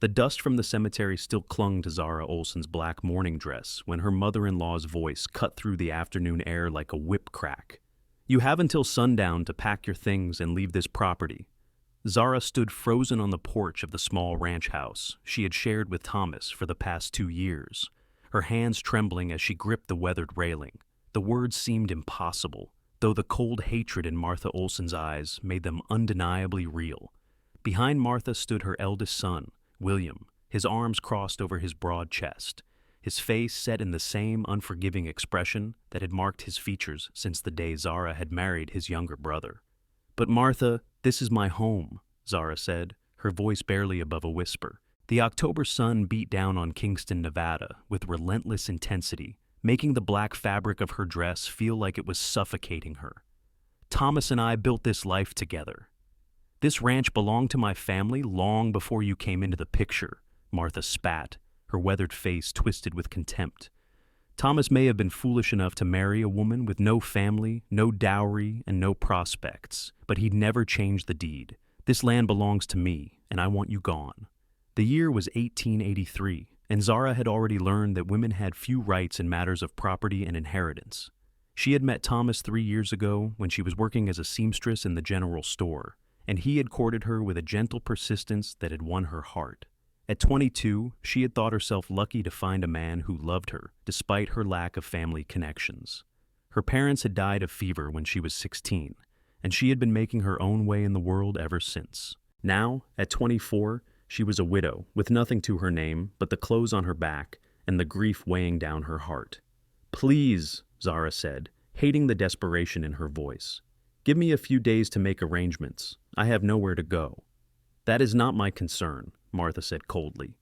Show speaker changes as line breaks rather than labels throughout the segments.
The dust from the cemetery still clung to Zara Olsen's black mourning dress when her mother-in-law's voice cut through the afternoon air like a whip crack. "You have until sundown to pack your things and leave this property." Zara stood frozen on the porch of the small ranch house she had shared with Thomas for the past 2 years, her hands trembling as she gripped the weathered railing. The words seemed impossible, though the cold hatred in Martha Olsen's eyes made them undeniably real. Behind Martha stood her eldest son, William, his arms crossed over his broad chest, his face set in the same unforgiving expression that had marked his features since the day Zara had married his younger brother. "But Martha, this is my home," Zara said, her voice barely above a whisper. The October sun beat down on Kingston, Nevada, with relentless intensity, making the black fabric of her dress feel like it was suffocating her. "Thomas and I built this life together. This ranch belonged to my family long before you came into the picture," Martha spat, her weathered face twisted with contempt. "Thomas may have been foolish enough to marry a woman with no family, no dowry, and no prospects, but he'd never change the deed. This land belongs to me, and I want you gone." The year was 1883, and Zara had already learned that women had few rights in matters of property and inheritance. She had met Thomas 3 years ago when she was working as a seamstress in the general store, and he had courted her with a gentle persistence that had won her heart. At 22, she had thought herself lucky to find a man who loved her, despite her lack of family connections. Her parents had died of fever when she was 16, and she had been making her own way in the world ever since. Now, at 24, she was a widow, with nothing to her name but the clothes on her back and the grief weighing down her heart. "Please," Zara said, hating the desperation in her voice. "Give me a few days to make arrangements. I have nowhere to go." "That is not my concern," Martha said coldly.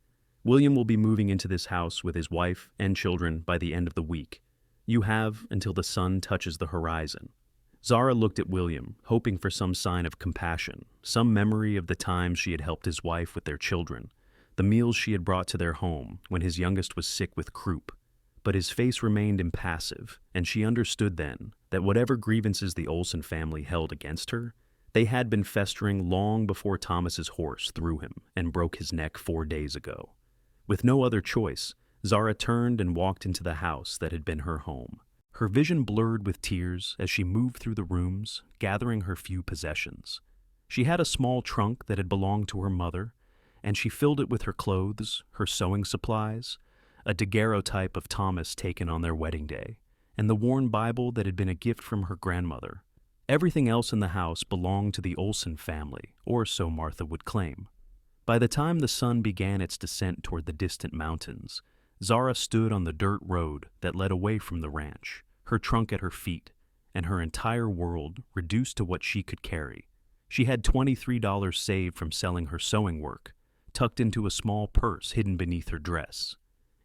"William will be moving into this house with his wife and children by the end of the week. You have until the sun touches the horizon." Zara looked at William, hoping for some sign of compassion, some memory of the times she had helped his wife with their children, the meals she had brought to their home when his youngest was sick with croup. But his face remained impassive, and she understood then that whatever grievances the Olsen family held against her, they had been festering long before Thomas's horse threw him and broke his neck 4 days ago. With no other choice, Zara turned and walked into the house that had been her home. Her vision blurred with tears as she moved through the rooms, gathering her few possessions. She had a small trunk that had belonged to her mother, and she filled it with her clothes, her sewing supplies, a daguerreotype of Thomas taken on their wedding day, and the worn Bible that had been a gift from her grandmother. Everything else in the house belonged to the Olsen family, or so Martha would claim. By the time the sun began its descent toward the distant mountains, Zara stood on the dirt road that led away from the ranch, her trunk at her feet, and her entire world reduced to what she could carry. She had $23 saved from selling her sewing work, tucked into a small purse hidden beneath her dress.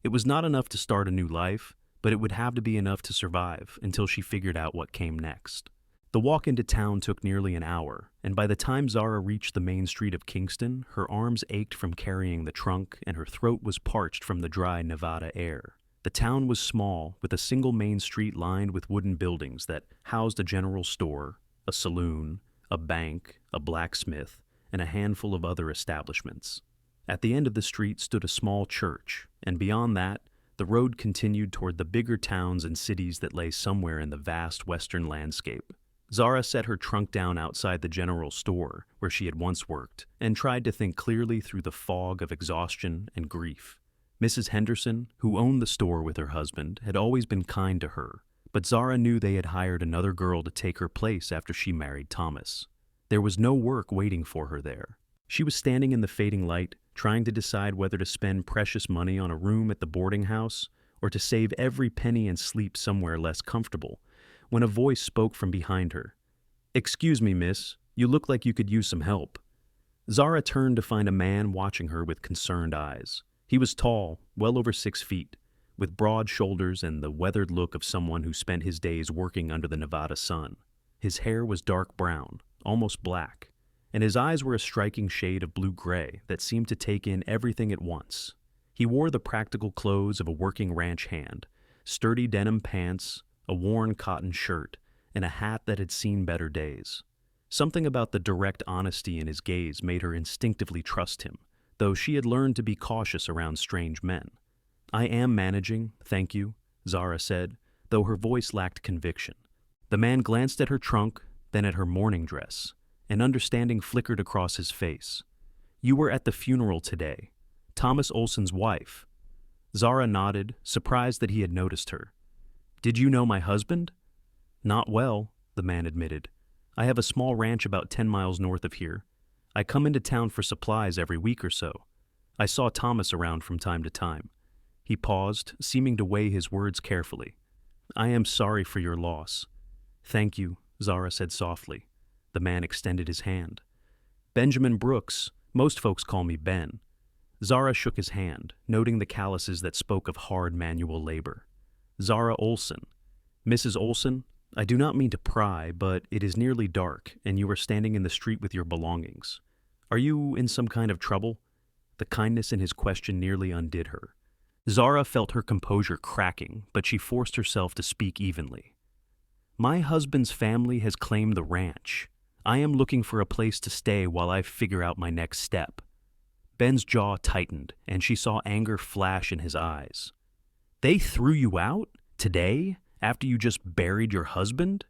It was not enough to start a new life, but it would have to be enough to survive until she figured out what came next. The walk into town took nearly an hour, and by the time Zara reached the main street of Kingston, her arms ached from carrying the trunk and her throat was parched from the dry Nevada air. The town was small, with a single main street lined with wooden buildings that housed a general store, a saloon, a bank, a blacksmith, and a handful of other establishments. At the end of the street stood a small church, and beyond that, the road continued toward the bigger towns and cities that lay somewhere in the vast western landscape. Zara set her trunk down outside the general store where she had once worked and tried to think clearly through the fog of exhaustion and grief. Mrs. Henderson, who owned the store with her husband, had always been kind to her, but Zara knew they had hired another girl to take her place after she married Thomas. There was no work waiting for her there. She was standing in the fading light, trying to decide whether to spend precious money on a room at the boarding house or to save every penny and sleep somewhere less comfortable, when a voice spoke from behind her. "Excuse me, miss, you look like you could use some help." Zara turned to find a man watching her with concerned eyes. He was tall, well over 6 feet, with broad shoulders and the weathered look of someone who spent his days working under the Nevada sun. His hair was dark brown, almost black, and his eyes were a striking shade of blue-gray that seemed to take in everything at once. He wore the practical clothes of a working ranch hand, sturdy denim pants, a worn cotton shirt, and a hat that had seen better days. Something about the direct honesty in his gaze made her instinctively trust him, though she had learned to be cautious around strange men. "I am managing, thank you," Zara said, though her voice lacked conviction. The man glanced at her trunk, then at her mourning dress. An understanding flickered across his face. "You were at the funeral today. Thomas Olsen's wife." Zara nodded, surprised that he had noticed her. "Did you know my husband?" "Not well," the man admitted. "I have a small ranch about 10 miles north of here. I come into town for supplies every week or so. I saw Thomas around from time to time." He paused, seeming to weigh his words carefully. "I am sorry for your loss." "Thank you," Zara said softly. The man extended his hand. "Benjamin Brooks. Most folks call me Ben." Zara shook his hand, noting the calluses that spoke of hard manual labor. "Zara Olsen. Mrs. Olsen, I do not mean to pry, but it is nearly dark, and you are standing in the street with your belongings. Are you in some kind of trouble?" The kindness in his question nearly undid her. Zara felt her composure cracking, but she forced herself to speak evenly. "My husband's family has claimed the ranch. I am looking for a place to stay while I figure out my next step." Ben's jaw tightened, and she saw anger flash in his eyes. "They threw you out? Today? After you just buried your husband?"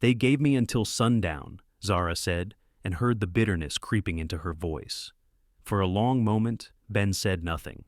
"They gave me until sundown," Zara said, and heard the bitterness creeping into her voice. For a long moment, Ben said nothing.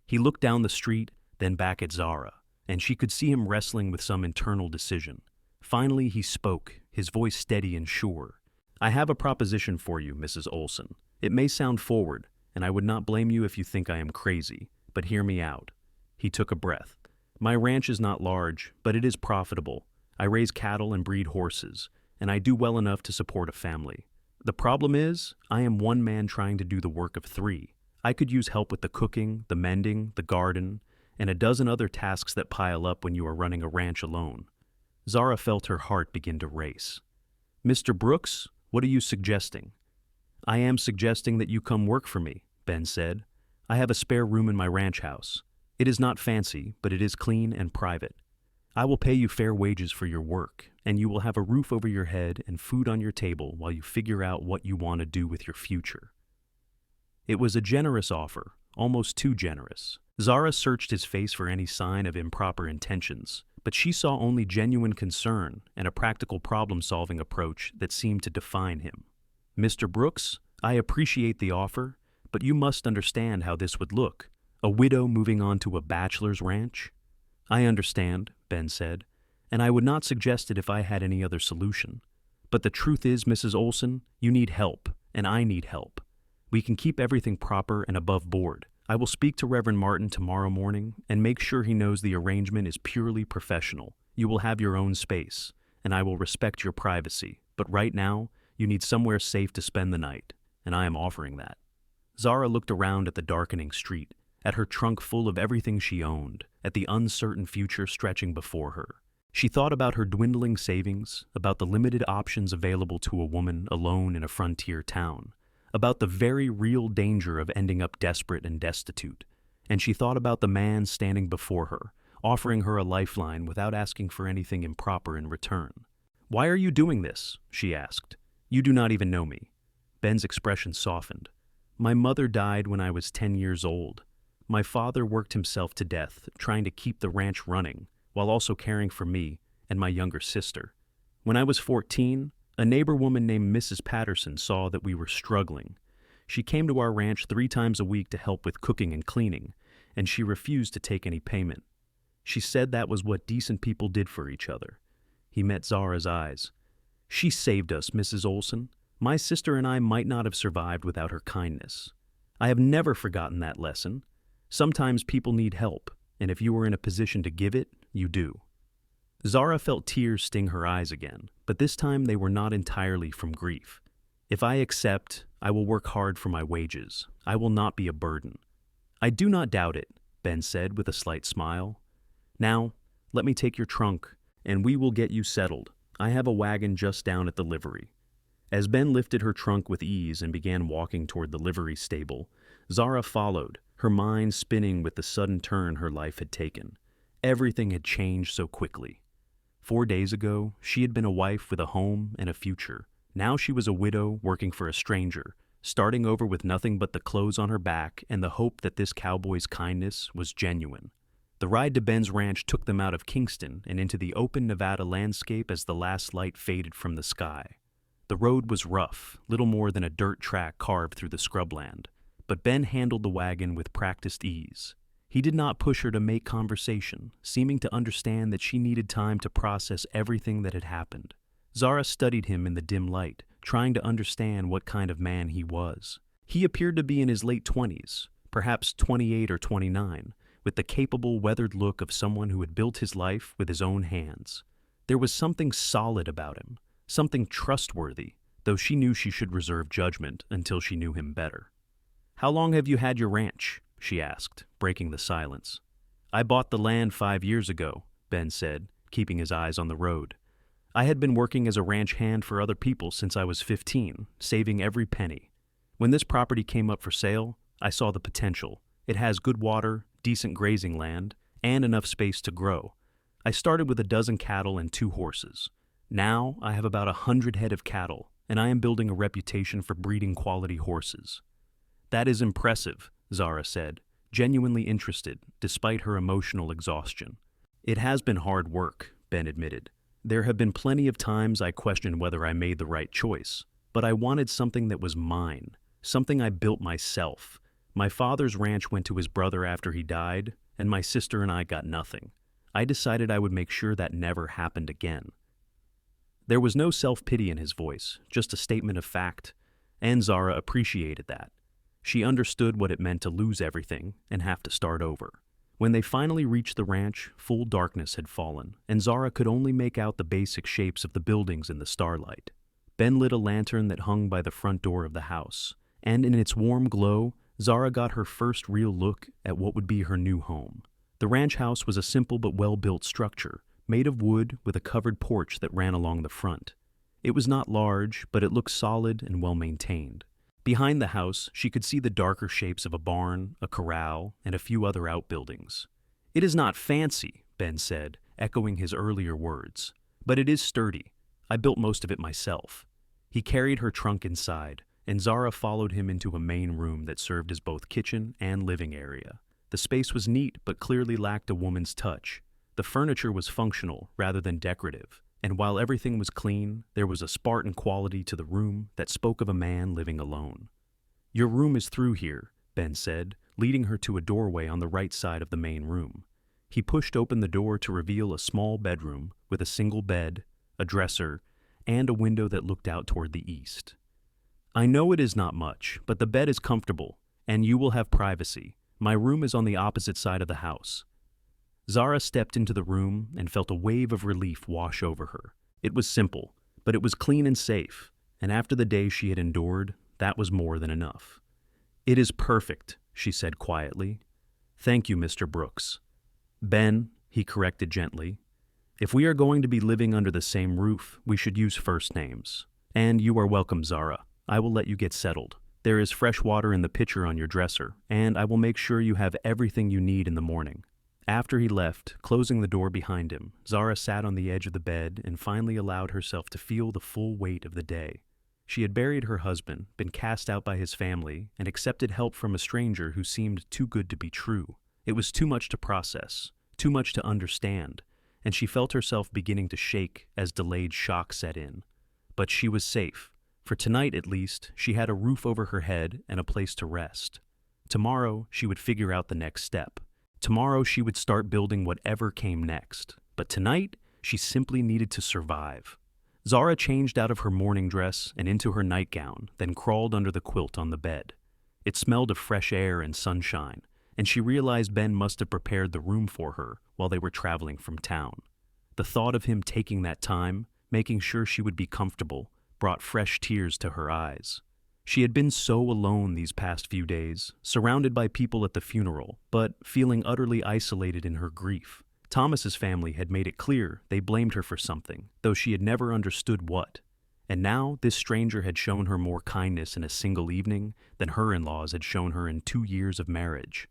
He looked down the street, then back at Zara, and she could see him wrestling with some internal decision. Finally, he spoke, his voice steady and sure. "I have a proposition for you, Mrs. Olsen. It may sound forward, and I would not blame you if you think I am crazy, but hear me out." He took a breath. "My ranch is not large, but it is profitable. I raise cattle and breed horses, and I do well enough to support a family. The problem is, I am one man trying to do the work of 3. I could use help with the cooking, the mending, the garden, and a dozen other tasks that pile up when you are running a ranch alone." Zara felt her heart begin to race. "Mr. Brooks, what are you suggesting?" "I am suggesting that you come work for me," Ben said. "I have a spare room in my ranch house. It is not fancy, but it is clean and private. I will pay you fair wages for your work, and you will have a roof over your head and food on your table while you figure out what you want to do with your future." It was a generous offer, almost too generous. Zara searched his face for any sign of improper intentions, but she saw only genuine concern and a practical problem-solving approach that seemed to define him. "Mr. Brooks, I appreciate the offer, but you must understand how this would look. A widow moving on to a bachelor's ranch?" "I understand," Ben said, "and I would not suggest it if I had any other solution. But the truth is, Mrs. Olsen, you need help, and I need help. We can keep everything proper and above board. I will speak to Reverend Martin tomorrow morning and make sure he knows the arrangement is purely professional. You will have your own space, and I will respect your privacy. But right now, you need somewhere safe to spend the night, and I am offering that." Zara looked around at the darkening street, at her trunk full of everything she owned, at the uncertain future stretching before her. She thought about her dwindling savings, about the limited options available to a woman alone in a frontier town, about the very real danger of ending up desperate and destitute, and she thought about the man standing before her, offering her a lifeline without asking for anything improper in return. "Why are you doing this?" she asked. "You do not even know me." Ben's expression softened. "My mother died when I was 10 years old. My father worked himself to death, trying to keep the ranch running, while also caring for me and my younger sister. When I was 14, a neighbor woman named Mrs. Patterson saw that we were struggling. She came to our ranch 3 times a week to help with cooking and cleaning, and she refused to take any payment. She said that was what decent people did for each other." He met Zara's eyes. "She saved us, Mrs. Olsen. My sister and I might not have survived without her kindness. I have never forgotten that lesson. Sometimes people need help, and if you are in a position to give it, you do." Zara felt tears sting her eyes again, but this time they were not entirely from grief. "If I accept, I will work hard for my wages. I will not be a burden." "I do not doubt it," Ben said with a slight smile. "Now, let me take your trunk, and we will get you settled. I have a wagon just down at the livery." As Ben lifted her trunk with ease and began walking toward the livery stable, Zara followed, her mind spinning with the sudden turn her life had taken. Everything had changed so quickly. 4 days ago, she had been a wife with a home and a future. Now she was a widow working for a stranger, starting over with nothing but the clothes on her back and the hope that this cowboy's kindness was genuine. The ride to Ben's ranch took them out of Kingston and into the open Nevada landscape as the last light faded from the sky. The road was rough, little more than a dirt track carved through the scrubland, but Ben handled the wagon with practiced ease. He did not push her to make conversation, seeming to understand that she needed time to process everything that had happened. Zara studied him in the dim light, trying to understand what kind of man he was. He appeared to be in his late 20s, perhaps 28 or 29, with the capable, weathered look of someone who had built his life with his own hands. There was something solid about him, something trustworthy, though she knew she should reserve judgment until she knew him better. "How long have you had your ranch?" she asked, breaking the silence. "I bought the land 5 years ago," Ben said, keeping his eyes on the road. "I had been working as a ranch hand for other people since I was 15, saving every penny. When this property came up for sale, I saw the potential. It has good water, decent grazing land, and enough space to grow. I started with a dozen cattle and 2 horses. Now I have about 100 head of cattle, and I am building a reputation for breeding quality horses." "That is impressive," Zara said, genuinely interested despite her emotional exhaustion. "It has been hard work," Ben admitted. "There have been plenty of times I questioned whether I made the right choice, but I wanted something that was mine, something I built myself. My father's ranch went to his brother after he died, and my sister and I got nothing. I decided I would make sure that never happened again." There was no self-pity in his voice, just a statement of fact, and Zara appreciated that. She understood what it meant to lose everything and have to start over. When they finally reached the ranch, full darkness had fallen, and Zara could only make out the basic shapes of the buildings in the starlight. Ben lit a lantern that hung by the front door of the house, and in its warm glow, Zara got her first real look at what would be her new home. The ranch house was a simple but well-built structure, made of wood with a covered porch that ran along the front. It was not large, but it looked solid and well-maintained. Behind the house, she could see the darker shapes of a barn, a corral, and a few other outbuildings. "It is not fancy," Ben said, echoing his earlier words, "but it is sturdy. I built most of it myself." He carried her trunk inside, and Zara followed him into a main room that served as both kitchen and living area. The space was neat but clearly lacked a woman's touch. The furniture was functional rather than decorative, and while everything was clean, there was a Spartan quality to the room that spoke of a man living alone. "Your room is through here," Ben said, leading her to a doorway on the right side of the main room. He pushed open the door to reveal a small bedroom with a single bed, a dresser, and a window that looked out toward the east. "I know it is not much, but the bed is comfortable, and you will have privacy. My room is on the opposite side of the house." Zara stepped into the room and felt a wave of relief wash over her. It was simple, but it was clean and safe, and after the day she had endured, that was more than enough. "It is perfect," she said quietly. "Thank you, Mr. Brooks." "Ben," he corrected gently. "If we are going to be living under the same roof, we should use first names. And you are welcome, Zara. I will let you get settled. There is fresh water in the pitcher on your dresser, and I will make sure you have everything you need in the morning." After he left, closing the door behind him, Zara sat on the edge of the bed and finally allowed herself to feel the full weight of the day. She had buried her husband, been cast out by his family, and accepted help from a stranger who seemed too good to be true. It was too much to process, too much to understand, and she felt herself beginning to shake as delayed shock set in. But she was safe. For tonight, at least, she had a roof over her head and a place to rest. Tomorrow, she would figure out the next step. Tomorrow she would start building whatever came next, but tonight she simply needed to survive. Zara changed out of her morning dress and into her nightgown, then crawled under the quilt on the bed. It smelled of fresh air and sunshine, and she realized Ben must have prepared the room for her while they were traveling from town. The thought of him taking that time, making sure she would be comfortable, brought fresh tears to her eyes. She had been so alone these past few days, surrounded by people at the funeral, but feeling utterly isolated in her grief. Thomas's family had made it clear they blamed her for something, though she had never understood what. And now this stranger had shown her more kindness in a single evening than her in-laws had shown her in 2 years of marriage.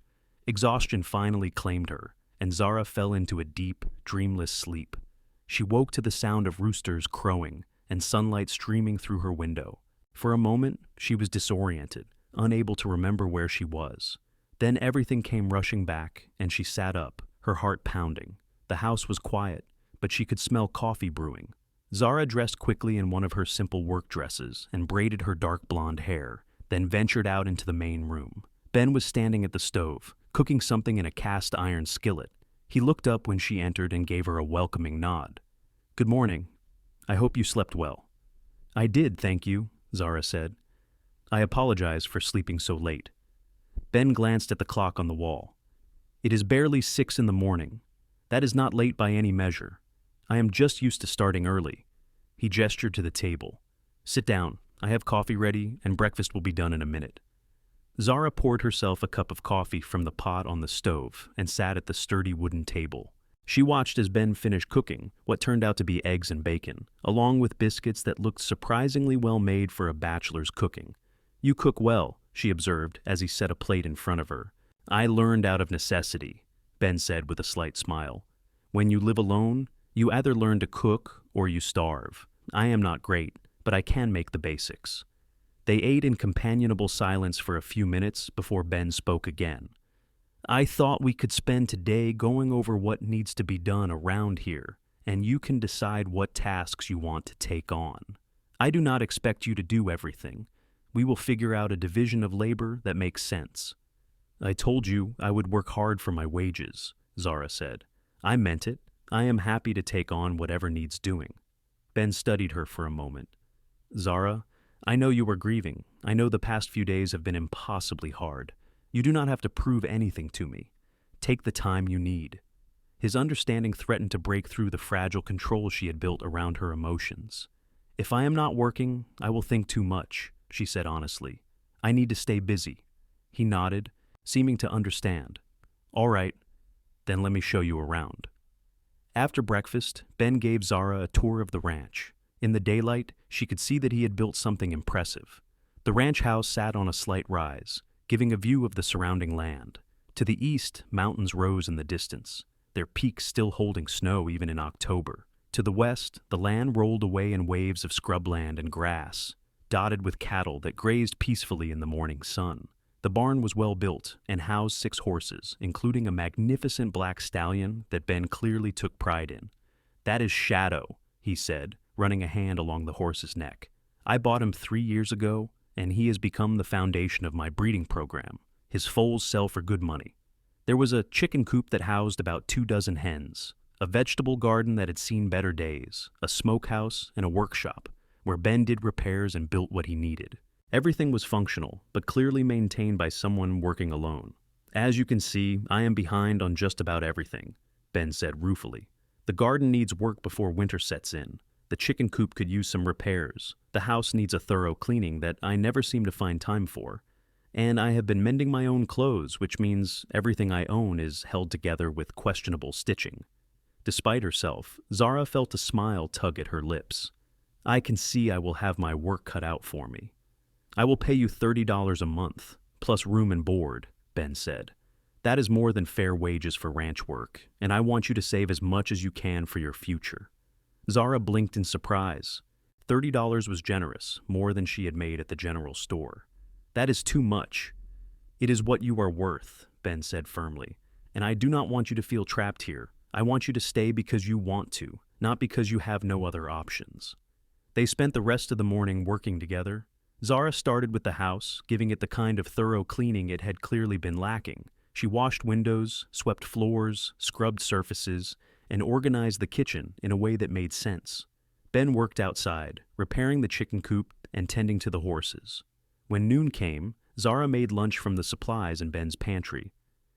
Exhaustion finally claimed her, and Zara fell into a deep, dreamless sleep. She woke to the sound of roosters crowing and sunlight streaming through her window. For a moment, she was disoriented, unable to remember where she was. Then everything came rushing back, and she sat up, her heart pounding. The house was quiet, but she could smell coffee brewing. Zara dressed quickly in one of her simple work dresses and braided her dark blonde hair, then ventured out into the main room. Ben was standing at the stove, cooking something in a cast-iron skillet. He looked up when she entered and gave her a welcoming nod. "Good morning. I hope you slept well." "I did, thank you," Zara said. "I apologize for sleeping so late." Ben glanced at the clock on the wall. "It is barely 6 in the morning. That is not late by any measure. I am just used to starting early." He gestured to the table. "Sit down. I have coffee ready, and breakfast will be done in a minute." Zara poured herself a cup of coffee from the pot on the stove and sat at the sturdy wooden table. She watched as Ben finished cooking what turned out to be eggs and bacon, along with biscuits that looked surprisingly well made for a bachelor's cooking. "You cook well," she observed as he set a plate in front of her. "I learned out of necessity," Ben said with a slight smile. "When you live alone, you either learn to cook or you starve. I am not great, but I can make the basics." They ate in companionable silence for a few minutes before Ben spoke again. "I thought we could spend today going over what needs to be done around here, and you can decide what tasks you want to take on. I do not expect you to do everything. We will figure out a division of labor that makes sense." "I told you I would work hard for my wages," Zara said. "I meant it. I am happy to take on whatever needs doing." Ben studied her for a moment. "Zara, I know you are grieving. I know the past few days have been impossibly hard. You do not have to prove anything to me. Take the time you need." His understanding threatened to break through the fragile control she had built around her emotions. "If I am not working, I will think too much," she said honestly. "I need to stay busy." He nodded, seeming to understand. "All right, then let me show you around." After breakfast, Ben gave Zara a tour of the ranch. In the daylight, she could see that he had built something impressive. The ranch house sat on a slight rise, giving a view of the surrounding land. To the east, mountains rose in the distance, their peaks still holding snow even in October. To the west, the land rolled away in waves of scrubland and grass, dotted with cattle that grazed peacefully in the morning sun. The barn was well built and housed 6 horses, including a magnificent black stallion that Ben clearly took pride in. "That is Shadow," he said, running a hand along the horse's neck. "I bought him 3 years ago, and he has become the foundation of my breeding program. His foals sell for good money." There was a chicken coop that housed about 24 hens, a vegetable garden that had seen better days, a smokehouse, and a workshop, where Ben did repairs and built what he needed. Everything was functional, but clearly maintained by someone working alone. "As you can see, I am behind on just about everything," Ben said ruefully. "The garden needs work before winter sets in. The chicken coop could use some repairs. The house needs a thorough cleaning that I never seem to find time for. And I have been mending my own clothes, which means everything I own is held together with questionable stitching." Despite herself, Zara felt a smile tug at her lips. "I can see I will have my work cut out for me." "I will pay you $30 a month, plus room and board," Ben said. "That is more than fair wages for ranch work, and I want you to save as much as you can for your future." Zara blinked in surprise. $30 was generous, more than she had made at the general store. "That is too much." "It is what you are worth," Ben said firmly, "and I do not want you to feel trapped here. I want you to stay because you want to, not because you have no other options." They spent the rest of the morning working together. Zara started with the house, giving it the kind of thorough cleaning it had clearly been lacking. She washed windows, swept floors, scrubbed surfaces, and organized the kitchen in a way that made sense. Ben worked outside, repairing the chicken coop and tending to the horses. When noon came, Zara made lunch from the supplies in Ben's pantry.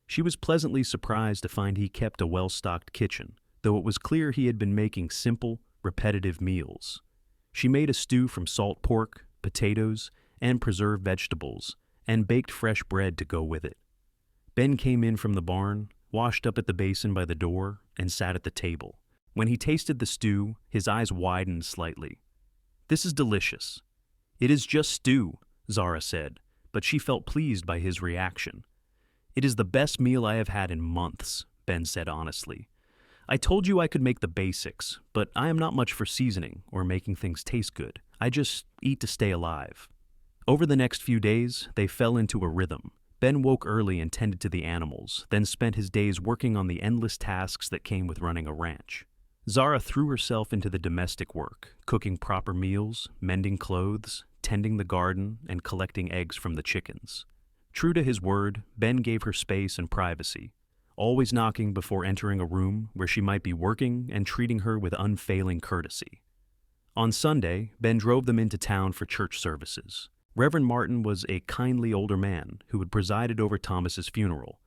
She was pleasantly surprised to find he kept a well-stocked kitchen, though it was clear he had been making simple, repetitive meals. She made a stew from salt pork, potatoes, and preserved vegetables, and baked fresh bread to go with it. Ben came in from the barn, washed up at the basin by the door, and sat at the table. When he tasted the stew, his eyes widened slightly. "This is delicious." "It is just stew," Zara said, but she felt pleased by his reaction. "It is the best meal I have had in months," Ben said honestly. "I told you I could make the basics, but I am not much for seasoning or making things taste good. I just eat to stay alive." Over the next few days, they fell into a rhythm. Ben woke early and tended to the animals, then spent his days working on the endless tasks that came with running a ranch. Zara threw herself into the domestic work, cooking proper meals, mending clothes, tending the garden, and collecting eggs from the chickens. True to his word, Ben gave her space and privacy, always knocking before entering a room where she might be working and treating her with unfailing courtesy. On Sunday, Ben drove them into town for church services. Reverend Martin was a kindly older man who had presided over Thomas's funeral,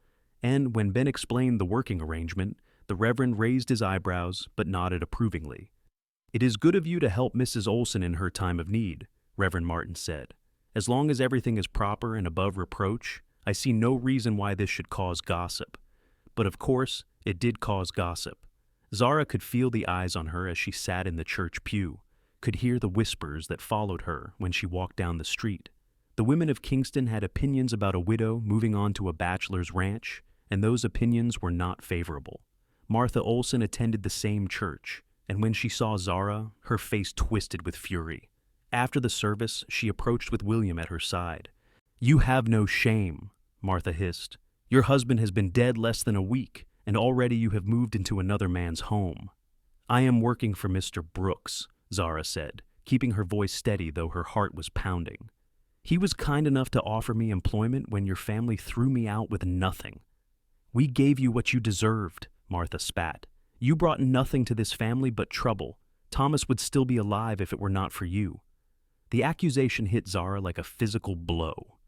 and when Ben explained the working arrangement, the Reverend raised his eyebrows but nodded approvingly. "It is good of you to help Mrs. Olsen in her time of need," Reverend Martin said. "As long as everything is proper and above reproach, I see no reason why this should cause gossip." But of course, it did cause gossip. Zara could feel the eyes on her as she sat in the church pew, could hear the whispers that followed her when she walked down the street. The women of Kingston had opinions about a widow moving on to a bachelor's ranch, and those opinions were not favorable. Martha Olsen attended the same church, and when she saw Zara, her face twisted with fury. After the service, she approached with William at her side. "You have no shame," Martha hissed. "Your husband has been dead less than a week, and already you have moved into another man's home." "I am working for Mr. Brooks," Zara said, keeping her voice steady though her heart was pounding. "He was kind enough to offer me employment when your family threw me out with nothing." "We gave you what you deserved," Martha spat. "You brought nothing to this family but trouble. Thomas would still be alive if it were not for you." The accusation hit Zara like a physical blow.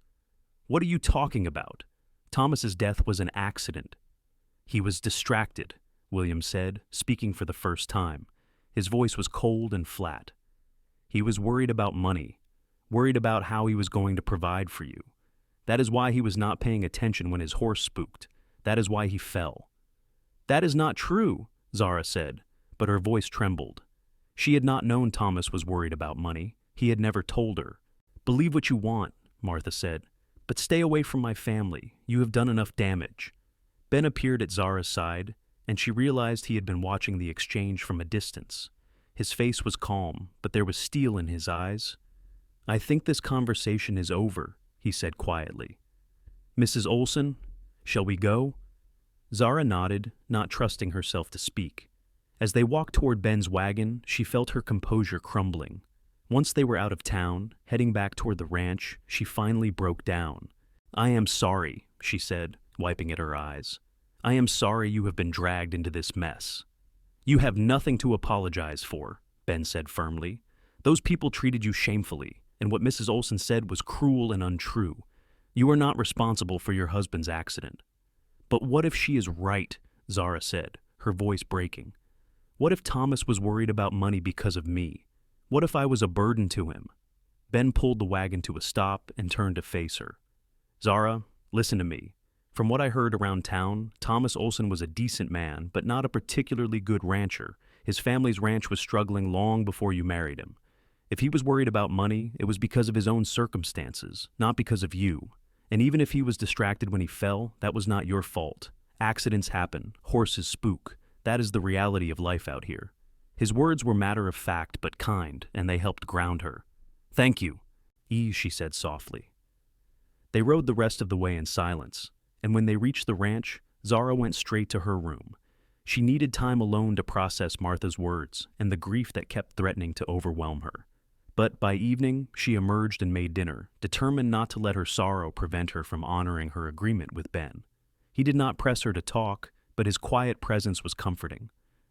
"What are you talking about? Thomas's death was an accident." "He was distracted," William said, speaking for the first time. His voice was cold and flat. "He was worried about money, worried about how he was going to provide for you. That is why he was not paying attention when his horse spooked. That is why he fell." "That is not true," Zara said, but her voice trembled. She had not known Thomas was worried about money. He had never told her. "Believe what you want," Martha said, "but stay away from my family. You have done enough damage." Ben appeared at Zara's side, and she realized he had been watching the exchange from a distance. His face was calm, but there was steel in his eyes. "I think this conversation is over," he said quietly. "Mrs. Olsen, shall we go?" Zara nodded, not trusting herself to speak. As they walked toward Ben's wagon, she felt her composure crumbling. Once they were out of town, heading back toward the ranch, she finally broke down. "I am sorry," she said, wiping at her eyes. "I am sorry you have been dragged into this mess." "You have nothing to apologize for," Ben said firmly. "Those people treated you shamefully, and what Mrs. Olsen said was cruel and untrue. You are not responsible for your husband's accident." "But what if she is right?" Zara said, her voice breaking. "What if Thomas was worried about money because of me? What if I was a burden to him?" Ben pulled the wagon to a stop and turned to face her. "Zara, listen to me. From what I heard around town, Thomas Olsen was a decent man, but not a particularly good rancher. His family's ranch was struggling long before you married him. If he was worried about money, it was because of his own circumstances, not because of you. And even if he was distracted when he fell, that was not your fault. Accidents happen. Horses spook. That is the reality of life out here." His words were matter of fact but kind, and they helped ground her. "Thank you," she said softly. They rode the rest of the way in silence, and when they reached the ranch, Zara went straight to her room. She needed time alone to process Martha's words and the grief that kept threatening to overwhelm her. But by evening, she emerged and made dinner, determined not to let her sorrow prevent her from honoring her agreement with Ben. He did not press her to talk, but his quiet presence was comforting.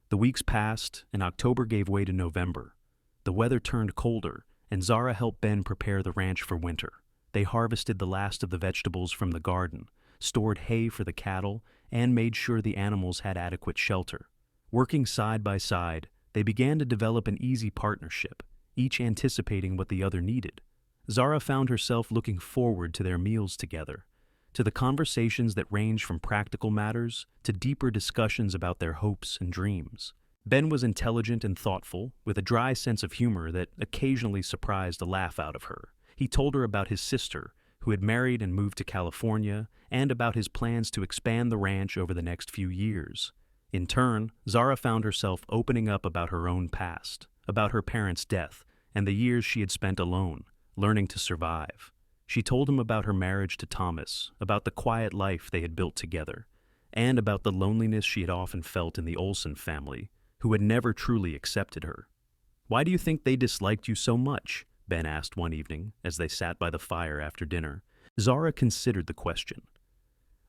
The weeks passed, and October gave way to November. The weather turned colder, and Zara helped Ben prepare the ranch for winter. They harvested the last of the vegetables from the garden, stored hay for the cattle, and made sure the animals had adequate shelter. Working side by side, they began to develop an easy partnership, each anticipating what the other needed. Zara found herself looking forward to their meals together, to the conversations that ranged from practical matters to deeper discussions about their hopes and dreams. Ben was intelligent and thoughtful, with a dry sense of humor that occasionally surprised a laugh out of her. He told her about his sister, who had married and moved to California, and about his plans to expand the ranch over the next few years. In turn, Zara found herself opening up about her own past, about her parents' death, and the years she had spent alone, learning to survive. She told him about her marriage to Thomas, about the quiet life they had built together, and about the loneliness she had often felt in the Olsen family, who had never truly accepted her. "Why do you think they disliked you so much?" Ben asked one evening as they sat by the fire after dinner. Zara considered the question.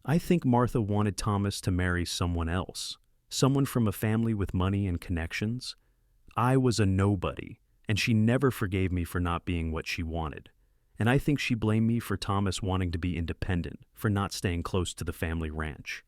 "I think Martha wanted Thomas to marry someone else, someone from a family with money and connections. I was a nobody, and she never forgave me for not being what she wanted. And I think she blamed me for Thomas wanting to be independent, for not staying close to the family ranch."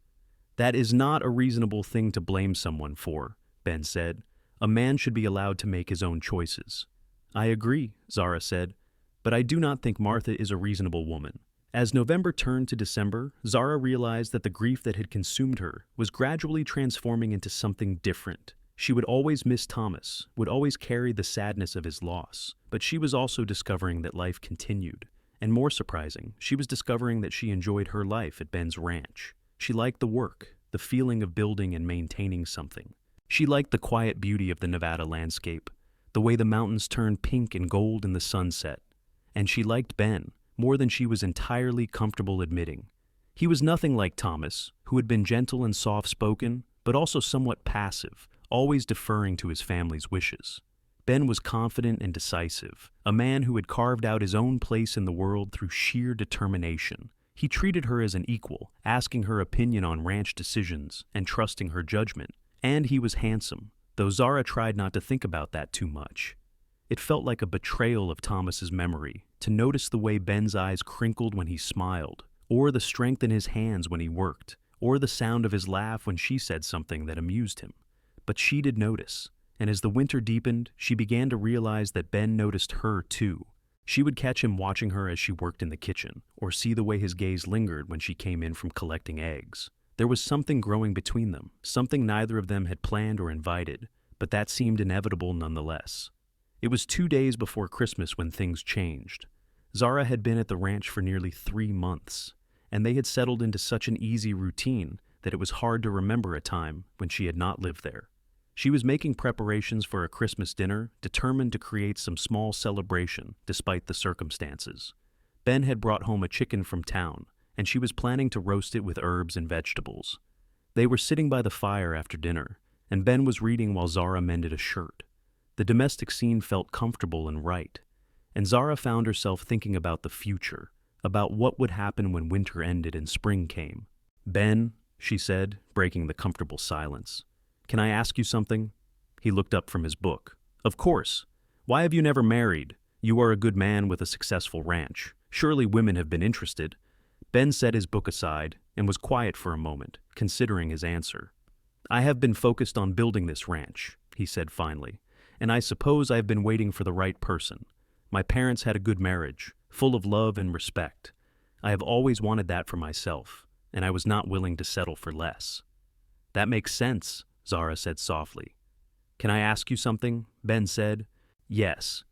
"That is not a reasonable thing to blame someone for," Ben said. "A man should be allowed to make his own choices." "I agree," Zara said, "but I do not think Martha is a reasonable woman." As November turned to December, Zara realized that the grief that had consumed her was gradually transforming into something different. She would always miss Thomas, would always carry the sadness of his loss, but she was also discovering that life continued. And more surprising, she was discovering that she enjoyed her life at Ben's ranch. She liked the work, the feeling of building and maintaining something. She liked the quiet beauty of the Nevada landscape, the way the mountains turned pink and gold in the sunset. And she liked Ben more than she was entirely comfortable admitting. He was nothing like Thomas, who had been gentle and soft-spoken, but also somewhat passive, always deferring to his family's wishes. Ben was confident and decisive, a man who had carved out his own place in the world through sheer determination. He treated her as an equal, asking her opinion on ranch decisions and trusting her judgment. And he was handsome, though Zara tried not to think about that too much. It felt like a betrayal of Thomas's memory to notice the way Ben's eyes crinkled when he smiled, or the strength in his hands when he worked, or the sound of his laugh when she said something that amused him. But she did notice, and as the winter deepened, she began to realize that Ben noticed her too. She would catch him watching her as she worked in the kitchen, or see the way his gaze lingered when she came in from collecting eggs. There was something growing between them, something neither of them had planned or invited, but that seemed inevitable nonetheless. It was 2 days before Christmas when things changed. Zara had been at the ranch for nearly 3 months, and they had settled into such an easy routine that it was hard to remember a time when she had not lived there. She was making preparations for a Christmas dinner, determined to create some small celebration despite the circumstances. Ben had brought home a chicken from town, and she was planning to roast it with herbs and vegetables. They were sitting by the fire after dinner, and Ben was reading while Zara mended a shirt. The domestic scene felt comfortable and right, and Zara found herself thinking about the future, about what would happen when winter ended and spring came. "Ben," she said, breaking the comfortable silence, "can I ask you something?" He looked up from his book. "Of course. Why have you never married? You are a good man with a successful ranch. Surely women have been interested." Ben set his book aside and was quiet for a moment, considering his answer. "I have been focused on building this ranch," he said finally, "and I suppose I have been waiting for the right person. My parents had a good marriage, full of love and respect. I have always wanted that for myself, and I was not willing to settle for less." "That makes sense," Zara said softly. "Can I ask you something?" Ben said. "Yes.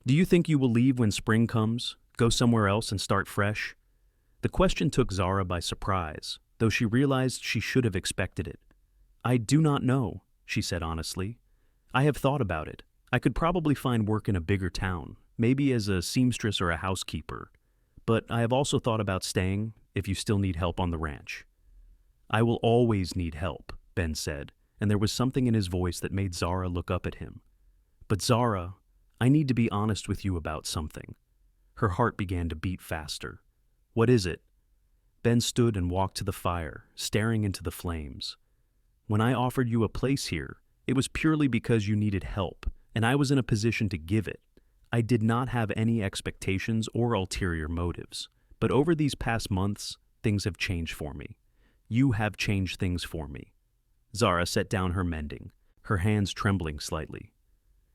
Do you think you will leave when spring comes, go somewhere else and start fresh?" The question took Zara by surprise, though she realized she should have expected it. "I do not know," she said honestly. "I have thought about it. I could probably find work in a bigger town, maybe as a seamstress or a housekeeper. But I have also thought about staying if you still need help on the ranch." "I will always need help," Ben said, and there was something in his voice that made Zara look up at him. "But Zara, I need to be honest with you about something." Her heart began to beat faster. "What is it?" Ben stood and walked to the fire, staring into the flames. "When I offered you a place here, it was purely because you needed help, and I was in a position to give it. I did not have any expectations or ulterior motives. But over these past months, things have changed for me. You have changed things for me." Zara set down her mending, her hands trembling slightly.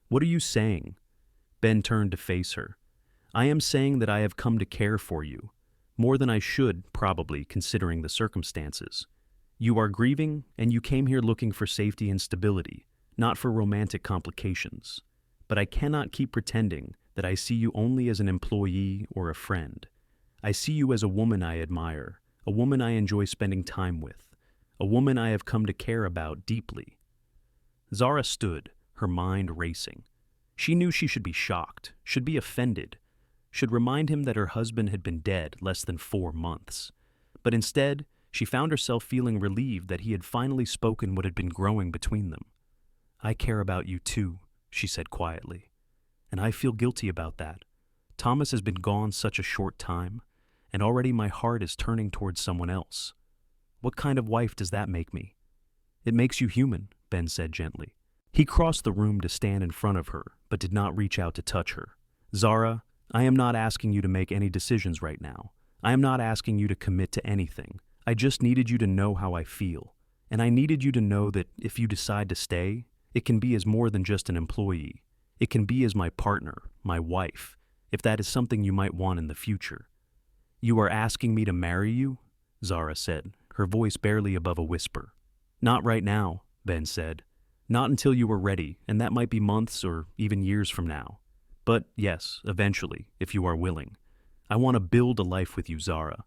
"What are you saying?" Ben turned to face her. "I am saying that I have come to care for you, more than I should, probably, considering the circumstances. You are grieving, and you came here looking for safety and stability, not for romantic complications. But I cannot keep pretending that I see you only as an employee or a friend. I see you as a woman I admire, a woman I enjoy spending time with, a woman I have come to care about deeply." Zara stood, her mind racing. She knew she should be shocked, should be offended, should remind him that her husband had been dead less than 4 months. But instead, she found herself feeling relieved that he had finally spoken what had been growing between them. "I care about you too," she said quietly. "And I feel guilty about that. Thomas has been gone such a short time, and already my heart is turning towards someone else. What kind of wife does that make me?" "It makes you human," Ben said gently. He crossed the room to stand in front of her, but did not reach out to touch her. "Zara, I am not asking you to make any decisions right now. I am not asking you to commit to anything. I just needed you to know how I feel. And I needed you to know that if you decide to stay, it can be as more than just an employee. It can be as my partner, my wife, if that is something you might want in the future." "You are asking me to marry you?" Zara said, her voice barely above a whisper. "Not right now," Ben said. "Not until you are ready, and that might be months or even years from now. But yes, eventually, if you are willing. I want to build a life with you, Zara.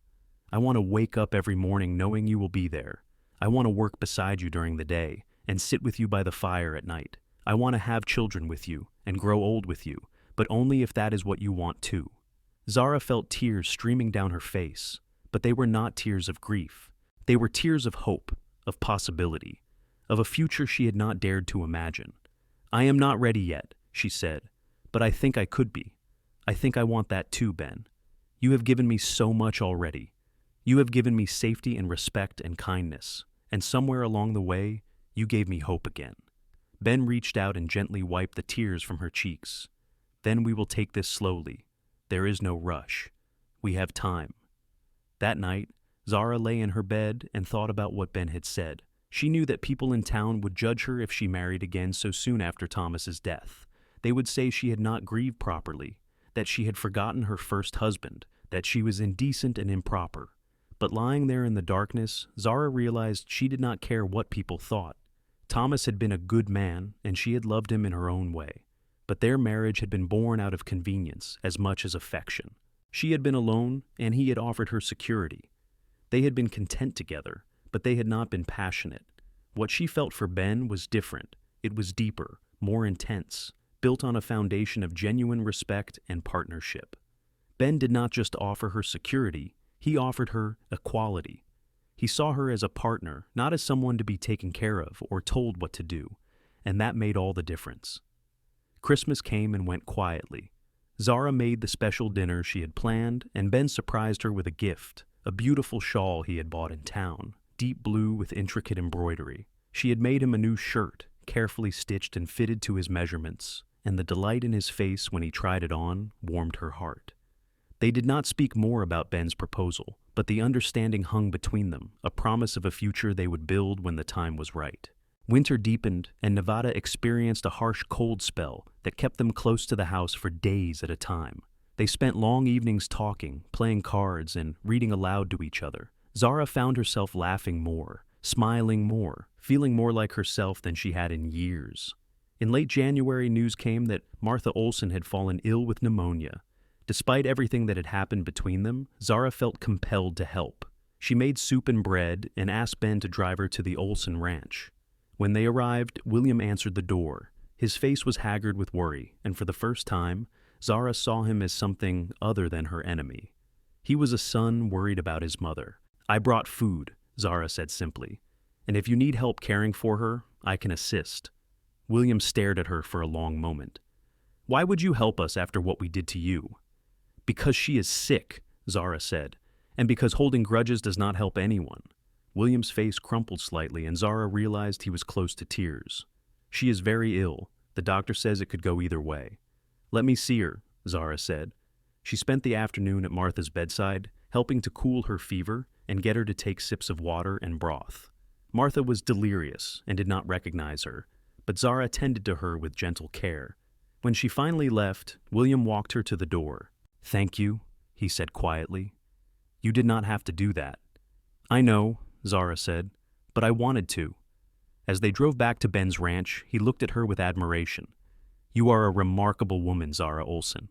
I want to wake up every morning knowing you will be there. I want to work beside you during the day and sit with you by the fire at night. I want to have children with you and grow old with you, but only if that is what you want too." Zara felt tears streaming down her face, but they were not tears of grief. They were tears of hope, of possibility, of a future she had not dared to imagine. "I am not ready yet," she said, "but I think I could be. I think I want that too, Ben. You have given me so much already. You have given me safety and respect and kindness, and somewhere along the way, you gave me hope again." Ben reached out and gently wiped the tears from her cheeks. "Then we will take this slowly. There is no rush. We have time." That night, Zara lay in her bed and thought about what Ben had said. She knew that people in town would judge her if she married again so soon after Thomas's death. They would say she had not grieved properly, that she had forgotten her first husband, that she was indecent and improper. But lying there in the darkness, Zara realized she did not care what people thought. Thomas had been a good man, and she had loved him in her own way. But their marriage had been born out of convenience as much as affection. She had been alone, and he had offered her security. They had been content together, but they had not been passionate. What she felt for Ben was different. It was deeper, more intense, built on a foundation of genuine respect and partnership. Ben did not just offer her security, he offered her equality. He saw her as a partner, not as someone to be taken care of or told what to do, and that made all the difference. Christmas came and went quietly. Zara made the special dinner she had planned, and Ben surprised her with a gift, a beautiful shawl he had bought in town, deep blue with intricate embroidery. She had made him a new shirt, carefully stitched and fitted to his measurements, and the delight in his face when he tried it on warmed her heart. They did not speak more about Ben's proposal, but the understanding hung between them, a promise of a future they would build when the time was right. Winter deepened, and Nevada experienced a harsh cold spell that kept them close to the house for days at a time. They spent long evenings talking, playing cards, and reading aloud to each other. Zara found herself laughing more, smiling more, feeling more like herself than she had in years. In late January, news came that Martha Olsen had fallen ill with pneumonia. Despite everything that had happened between them, Zara felt compelled to help. She made soup and bread and asked Ben to drive her to the Olsen ranch. When they arrived, William answered the door. His face was haggard with worry, and for the first time, Zara saw him as something other than her enemy. He was a son worried about his mother. "I brought food," Zara said simply, "and if you need help caring for her, I can assist." William stared at her for a long moment. "Why would you help us after what we did to you?" "Because she is sick," Zara said, "and because holding grudges does not help anyone." William's face crumpled slightly, and Zara realized he was close to tears. "She is very ill. The doctor says it could go either way." "Let me see her," Zara said. She spent the afternoon at Martha's bedside, helping to cool her fever and get her to take sips of water and broth. Martha was delirious and did not recognize her, but Zara tended to her with gentle care. When she finally left, William walked her to the door. "Thank you," he said quietly. "You did not have to do that." "I know," Zara said, "but I wanted to." As they drove back to Ben's ranch, he looked at her with admiration. "You are a remarkable woman, Zara Olsen."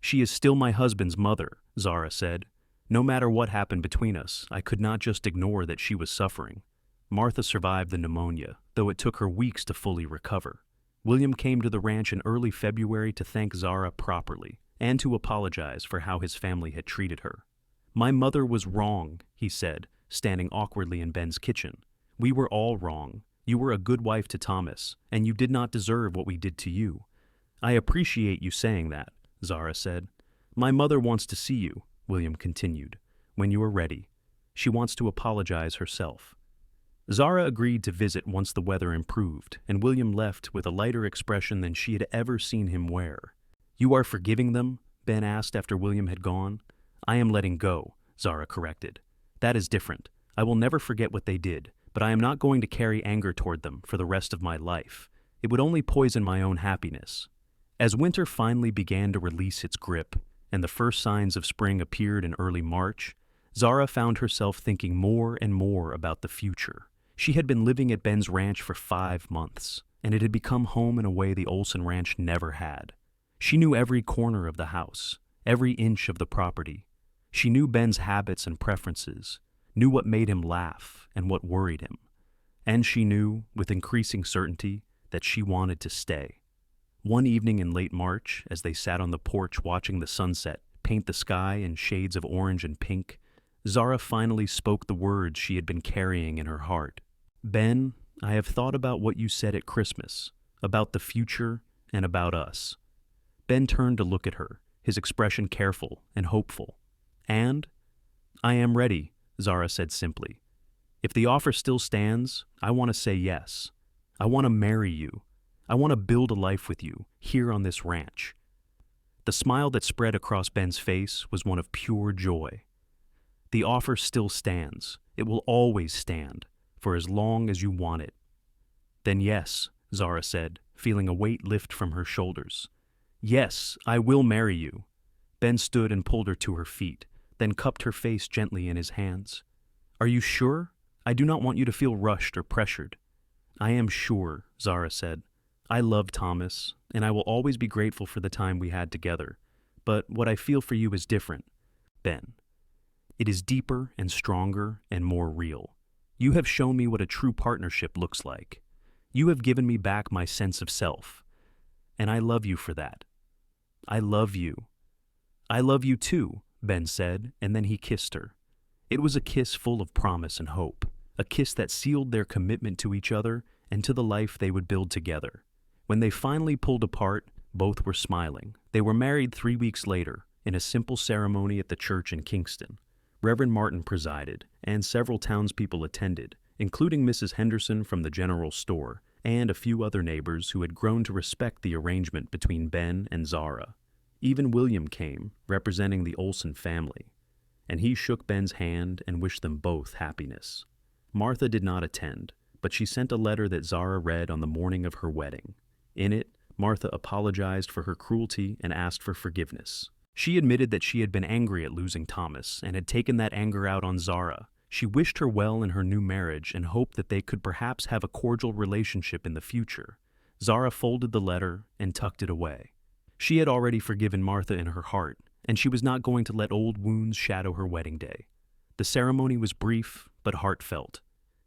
"She is still my husband's mother," Zara said. "No matter what happened between us, I could not just ignore that she was suffering. Martha survived the pneumonia, though it took her weeks to fully recover. William came to the ranch in early February to thank Zara properly and to apologize for how his family had treated her. "My mother was wrong," he said, standing awkwardly in Ben's kitchen. "We were all wrong. You were a good wife to Thomas, and you did not deserve what we did to you." "I appreciate you saying that," Zara said. "My mother wants to see you," William continued, "when you are ready. She wants to apologize herself." Zara agreed to visit once the weather improved, and William left with a lighter expression than she had ever seen him wear. "You are forgiving them?" Ben asked after William had gone. "I am letting go," Zara corrected. "That is different. I will never forget what they did, but I am not going to carry anger toward them for the rest of my life. It would only poison my own happiness." As winter finally began to release its grip, and the first signs of spring appeared in early March, Zara found herself thinking more and more about the future. She had been living at Ben's ranch for 5 months, and it had become home in a way the Olsen ranch never had. She knew every corner of the house, every inch of the property. She knew Ben's habits and preferences, knew what made him laugh and what worried him. And she knew, with increasing certainty, that she wanted to stay. One evening in late March, as they sat on the porch watching the sunset paint the sky in shades of orange and pink, Zara finally spoke the words she had been carrying in her heart. "Ben, I have thought about what you said at Christmas, about the future and about us." Ben turned to look at her, his expression careful and hopeful. "And? I am ready," Zara said simply. "If the offer still stands, I want to say yes. I want to marry you. I want to build a life with you, here on this ranch." The smile that spread across Ben's face was one of pure joy. "The offer still stands. It will always stand, for as long as you want it." "Then yes," Zara said, feeling a weight lift from her shoulders. "Yes, I will marry you." Ben stood and pulled her to her feet, then cupped her face gently in his hands. "Are you sure? I do not want you to feel rushed or pressured." "I am sure," Zara said. "I love Thomas, and I will always be grateful for the time we had together. But what I feel for you is different, Ben. It is deeper and stronger and more real. You have shown me what a true partnership looks like. You have given me back my sense of self. And I love you for that. I love you." "I love you too," Ben said, and then he kissed her. It was a kiss full of promise and hope, a kiss that sealed their commitment to each other and to the life they would build together. When they finally pulled apart, both were smiling. They were married 3 weeks later, in a simple ceremony at the church in Kingston. Reverend Martin presided, and several townspeople attended, including Mrs. Henderson from the general store, and a few other neighbors who had grown to respect the arrangement between Ben and Zara. Even William came, representing the Olsen family, and he shook Ben's hand and wished them both happiness. Martha did not attend, but she sent a letter that Zara read on the morning of her wedding. In it, Martha apologized for her cruelty and asked for forgiveness. She admitted that she had been angry at losing Thomas and had taken that anger out on Zara. She wished her well in her new marriage and hoped that they could perhaps have a cordial relationship in the future. Zara folded the letter and tucked it away. She had already forgiven Martha in her heart, and she was not going to let old wounds shadow her wedding day. The ceremony was brief but heartfelt.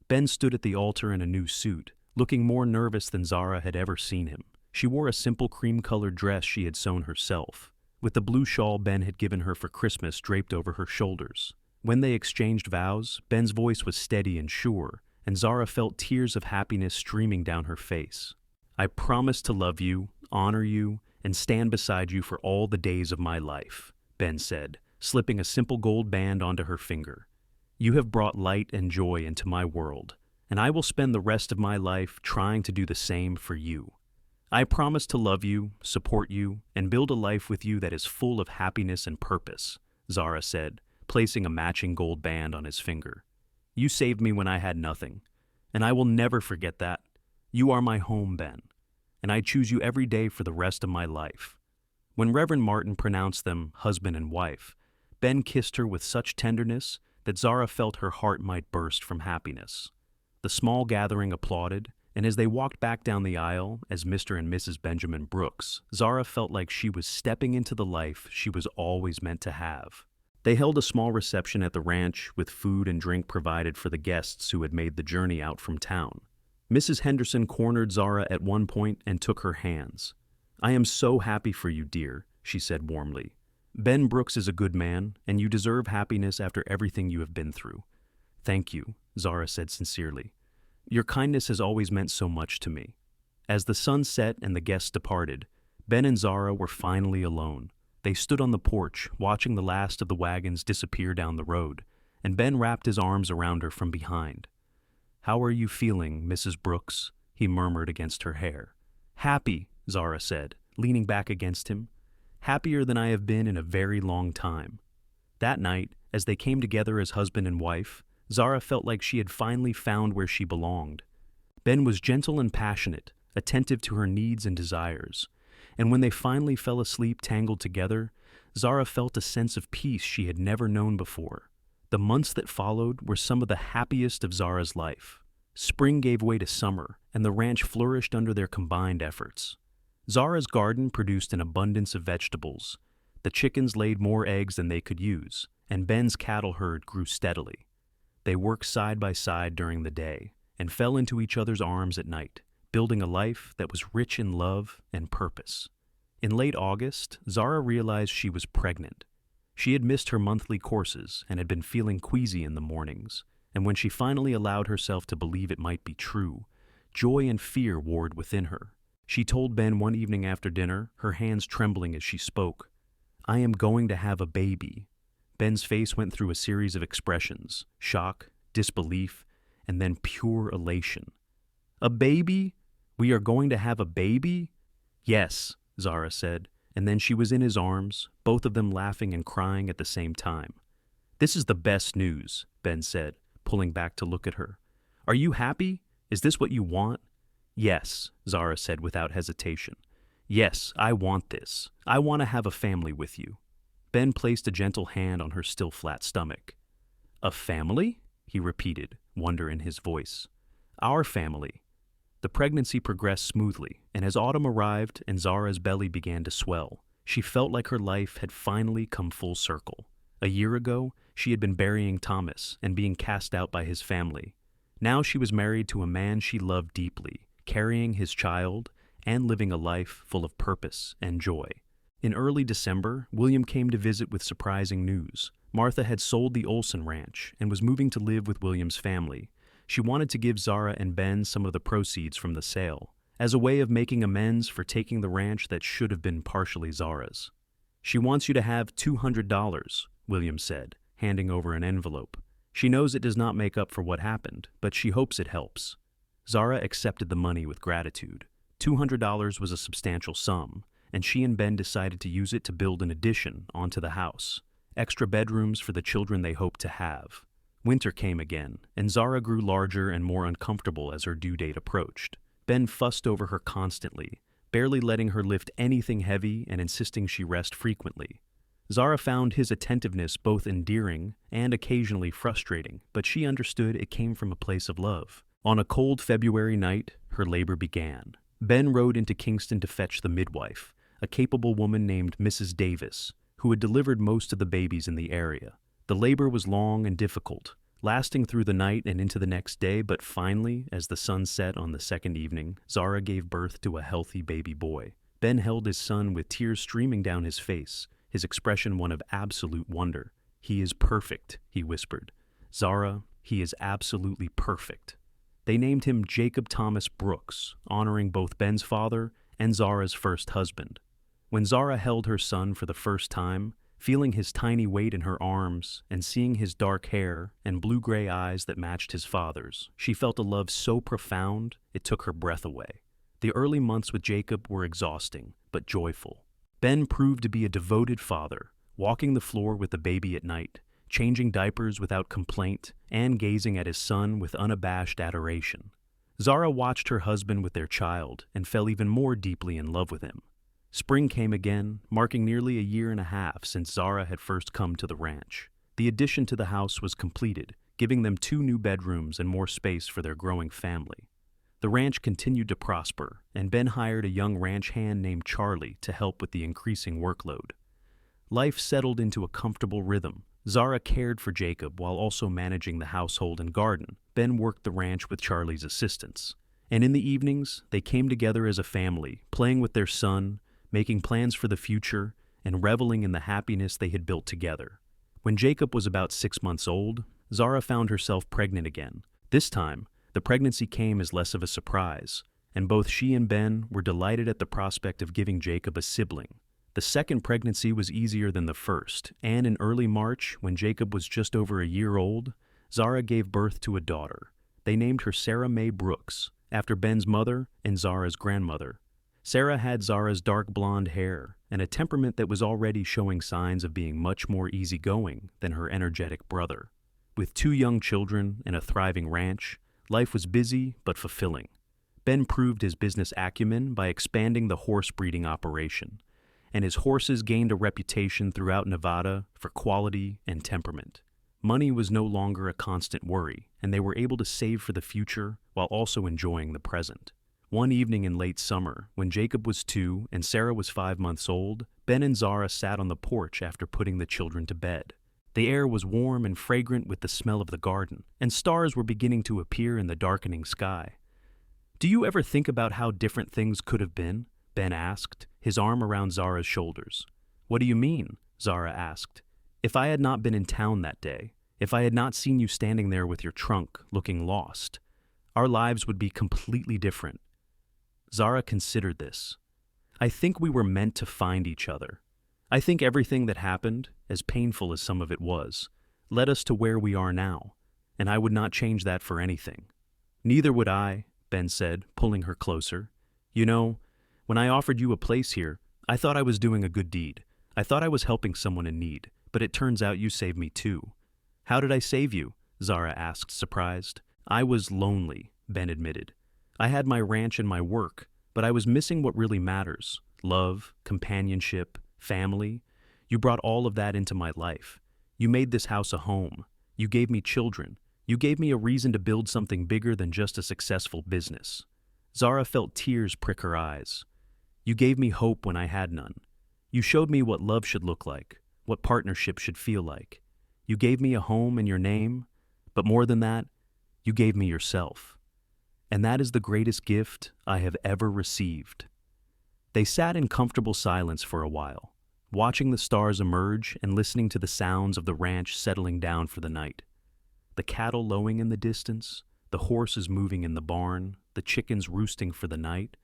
Ben stood at the altar in a new suit, looking more nervous than Zara had ever seen him. She wore a simple cream-colored dress she had sewn herself, with the blue shawl Ben had given her for Christmas draped over her shoulders. When they exchanged vows, Ben's voice was steady and sure, and Zara felt tears of happiness streaming down her face. "I promise to love you, honor you, and stand beside you for all the days of my life," Ben said, slipping a simple gold band onto her finger. "You have brought light and joy into my world, and I will spend the rest of my life trying to do the same for you. I promise to love you, support you, and build a life with you that is full of happiness and purpose," Zara said, placing a matching gold band on his finger. "You saved me when I had nothing, and I will never forget that. You are my home, Ben, and I choose you every day for the rest of my life." When Reverend Martin pronounced them husband and wife, Ben kissed her with such tenderness that Zara felt her heart might burst from happiness. The small gathering applauded, and as they walked back down the aisle as Mr. and Mrs. Benjamin Brooks, Zara felt like she was stepping into the life she was always meant to have. They held a small reception at the ranch with food and drink provided for the guests who had made the journey out from town. Mrs. Henderson cornered Zara at one point and took her hands. "I am so happy for you, dear," she said warmly. "Ben Brooks is a good man, and you deserve happiness after everything you have been through." "Thank you," Zara said sincerely. "Your kindness has always meant so much to me." As the sun set and the guests departed, Ben and Zara were finally alone. They stood on the porch, watching the last of the wagons disappear down the road, and Ben wrapped his arms around her from behind. "How are you feeling, Mrs. Brooks?" he murmured against her hair. "Happy," Zara said, leaning back against him. "Happier than I have been in a very long time." That night, as they came together as husband and wife, Zara felt like she had finally found where she belonged. Ben was gentle and passionate, attentive to her needs and desires, and when they finally fell asleep tangled together, Zara felt a sense of peace she had never known before. The months that followed were some of the happiest of Zara's life. Spring gave way to summer, and the ranch flourished under their combined efforts. Zara's garden produced an abundance of vegetables. The chickens laid more eggs than they could use, and Ben's cattle herd grew steadily. They worked side by side during the day and fell into each other's arms at night, building a life that was rich in love and purpose. In late August, Zara realized she was pregnant. She had missed her monthly courses and had been feeling queasy in the mornings, and when she finally allowed herself to believe it might be true, joy and fear warred within her. She told Ben one evening after dinner, her hands trembling as she spoke, "I am going to have a baby." Ben's face went through a series of expressions: shock, disbelief, and then pure elation. "A baby? We are going to have a baby?" "Yes," Zara said, and then she was in his arms, both of them laughing and crying at the same time. "This is the best news," Ben said, pulling back to look at her. "Are you happy? Is this what you want?" "Yes," Zara said without hesitation. "Yes, I want this. I want to have a family with you." Ben placed a gentle hand on her still flat stomach. "A family?" he repeated, wonder in his voice. "Our family." The pregnancy progressed smoothly, and as autumn arrived and Zara's belly began to swell, she felt like her life had finally come full circle. A year ago, she had been burying Thomas and being cast out by his family. Now she was married to a man she loved deeply, carrying his child and living a life full of purpose and joy. In early December, William came to visit with surprising news. Martha had sold the Olsen ranch and was moving to live with William's family. She wanted to give Zara and Ben some of the proceeds from the sale, as a way of making amends for taking the ranch that should have been partially Zara's. "She wants you to have $200, William said, handing over an envelope. "She knows it does not make up for what happened, but she hopes it helps." Zara accepted the money with gratitude. $200 was a substantial sum, and she and Ben decided to use it to build an addition onto the house, extra bedrooms for the children they hoped to have. Winter came again, and Zara grew larger and more uncomfortable as her due date approached. Ben fussed over her constantly, barely letting her lift anything heavy and insisting she rest frequently. Zara found his attentiveness both endearing and occasionally frustrating, but she understood it came from a place of love. On a cold February night, her labor began. Ben rode into Kingston to fetch the midwife, a capable woman named Mrs. Davis, who had delivered most of the babies in the area. The labor was long and difficult, lasting through the night and into the next day, but finally, as the sun set on the second evening, Zara gave birth to a healthy baby boy. Ben held his son with tears streaming down his face, his expression one of absolute wonder. "He is perfect," he whispered. "Zara, he is absolutely perfect." They named him Jacob Thomas Brooks, honoring both Ben's father and Zara's first husband. When Zara held her son for the first time, feeling his tiny weight in her arms and seeing his dark hair and blue-gray eyes that matched his father's, she felt a love so profound it took her breath away. The early months with Jacob were exhausting, but joyful. Ben proved to be a devoted father, walking the floor with the baby at night, changing diapers without complaint, and gazing at his son with unabashed adoration. Zara watched her husband with their child and fell even more deeply in love with him. Spring came again, marking nearly a year and a half since Zara had first come to the ranch. The addition to the house was completed, giving them 2 new bedrooms and more space for their growing family. The ranch continued to prosper, and Ben hired a young ranch hand named Charlie to help with the increasing workload. Life settled into a comfortable rhythm. Zara cared for Jacob while also managing the household and garden. Ben worked the ranch with Charlie's assistance, And in the evenings, they came together as a family, playing with their son, making plans for the future, and reveling in the happiness they had built together. When Jacob was about 6 months old, Zara found herself pregnant again. This time, the pregnancy came as less of a surprise, and both she and Ben were delighted at the prospect of giving Jacob a sibling. The second pregnancy was easier than the first, and in early March, when Jacob was just over a year old, Zara gave birth to a daughter. They named her Sarah Mae Brooks, after Ben's mother and Zara's grandmother. Sarah had Zara's dark blonde hair and a temperament that was already showing signs of being much more easygoing than her energetic brother. With 2 young children and a thriving ranch, life was busy but fulfilling. Ben proved his business acumen by expanding the horse breeding operation, and his horses gained a reputation throughout Nevada for quality and temperament. Money was no longer a constant worry, and they were able to save for the future while also enjoying the present. One evening in late summer, when Jacob was 2 and Sarah was 5 months old, Ben and Zara sat on the porch after putting the children to bed. The air was warm and fragrant with the smell of the garden, and stars were beginning to appear in the darkening sky. "Do you ever think about how different things could have been?" Ben asked, his arm around Zara's shoulders. "What do you mean?" Zara asked. "If I had not been in town that day, if I had not seen you standing there with your trunk, looking lost, our lives would be completely different." Zara considered this. "I think we were meant to find each other. I think everything that happened, as painful as some of it was, led us to where we are now, and I would not change that for anything." "Neither would I," Ben said, pulling her closer. "You know, when I offered you a place here, I thought I was doing a good deed. I thought I was helping someone in need, but it turns out you saved me too." "How did I save you?" Zara asked, surprised. "I was lonely," Ben admitted. "I had my ranch and my work, but I was missing what really matters: love, companionship, family. You brought all of that into my life. You made this house a home. You gave me children. You gave me a reason to build something bigger than just a successful business." Zara felt tears prick her eyes. "You gave me hope when I had none. You showed me what love should look like, what partnership should feel like. You gave me a home and your name, but more than that, you gave me yourself. And that is the greatest gift I have ever received." They sat in comfortable silence for a while, watching the stars emerge and listening to the sounds of the ranch settling down for the night. The cattle lowing in the distance, the horses moving in the barn, the chickens roosting for the night,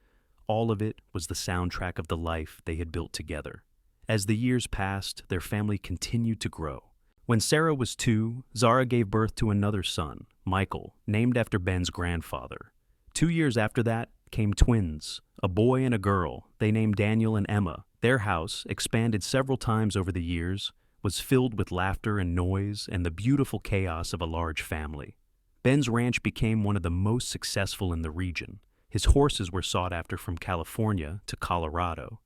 all of it was the soundtrack of the life they had built together. As the years passed, their family continued to grow. When Sarah was 2, Zara gave birth to another son, Michael, named after Ben's grandfather. 2 years after that came twins, a boy and a girl they named Daniel and Emma. Their house, expanded several times over the years, was filled with laughter and noise and the beautiful chaos of a large family. Ben's ranch became one of the most successful in the region. His horses were sought after from California to Colorado,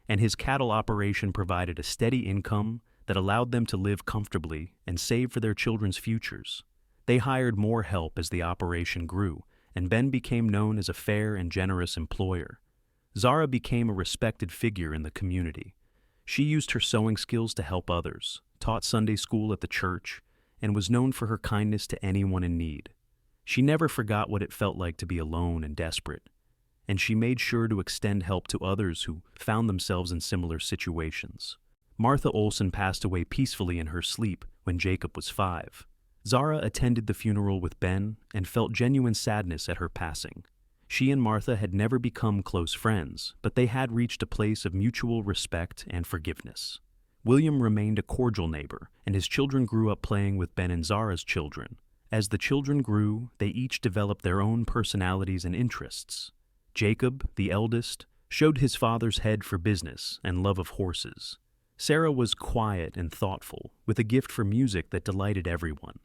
and his cattle operation provided a steady income that allowed them to live comfortably and save for their children's futures. They hired more help as the operation grew, and Ben became known as a fair and generous employer. Zara became a respected figure in the community. She used her sewing skills to help others, taught Sunday school at the church, and was known for her kindness to anyone in need. She never forgot what it felt like to be alone and desperate, and she made sure to extend help to others who found themselves in similar situations. Martha Olsen passed away peacefully in her sleep when Jacob was 5. Zara attended the funeral with Ben and felt genuine sadness at her passing. She and Martha had never become close friends, but they had reached a place of mutual respect and forgiveness. William remained a cordial neighbor, and his children grew up playing with Ben and Zara's children. As the children grew, they each developed their own personalities and interests. Jacob, the eldest, showed his father's head for business and love of horses. Sarah was quiet and thoughtful, with a gift for music that delighted everyone.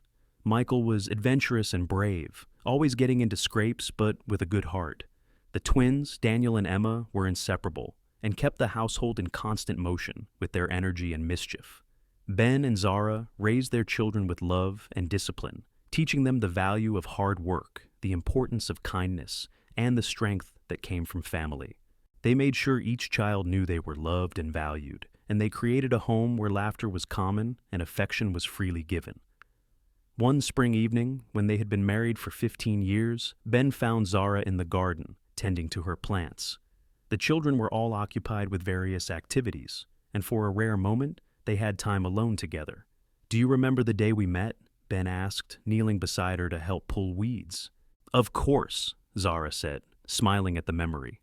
Michael was adventurous and brave, always getting into scrapes but with a good heart. The twins, Daniel and Emma, were inseparable and kept the household in constant motion with their energy and mischief. Ben and Zara raised their children with love and discipline, teaching them the value of hard work, the importance of kindness, and the strength that came from family. They made sure each child knew they were loved and valued, and they created a home where laughter was common and affection was freely given. One spring evening, when they had been married for 15 years, Ben found Zara in the garden, tending to her plants. The children were all occupied with various activities, and for a rare moment, they had time alone together. "Do you remember the day we met?" Ben asked, kneeling beside her to help pull weeds. "Of course," Zara said, smiling at the memory.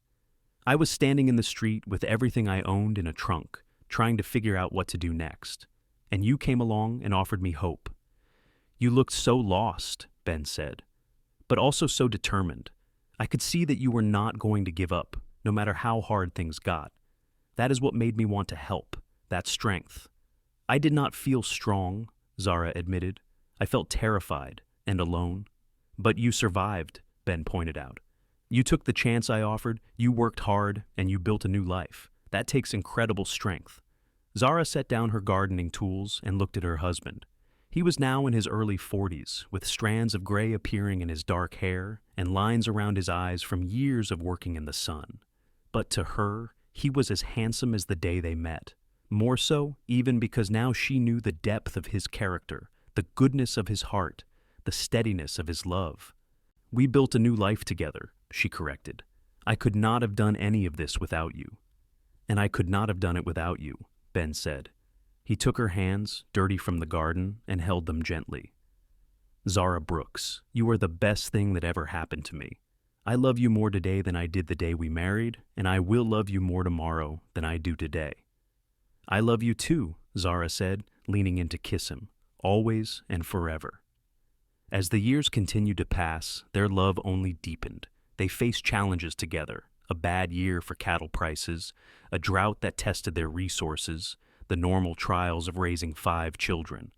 "I was standing in the street with everything I owned in a trunk, trying to figure out what to do next. And you came along and offered me hope." "You looked so lost," Ben said, "but also so determined. I could see that you were not going to give up, no matter how hard things got. That is what made me want to help, that strength." "I did not feel strong," Zara admitted. "I felt terrified and alone." "But you survived," Ben pointed out. "You took the chance I offered, you worked hard, and you built a new life. That takes incredible strength." Zara set down her gardening tools and looked at her husband. He was now in his early 40s, with strands of gray appearing in his dark hair and lines around his eyes from years of working in the sun. But to her, he was as handsome as the day they met. More so, even because now she knew the depth of his character, the goodness of his heart, the steadiness of his love. "We built a new life together," she corrected. "I could not have done any of this without you." "And I could not have done it without you," Ben said. He took her hands, dirty from the garden, and held them gently. "Zara Brooks, you are the best thing that ever happened to me. I love you more today than I did the day we married, and I will love you more tomorrow than I do today." "I love you too," Zara said, leaning in to kiss him, "always and forever." As the years continued to pass, their love only deepened. They faced challenges together: a bad year for cattle prices, a drought that tested their resources, the normal trials of raising 5 children.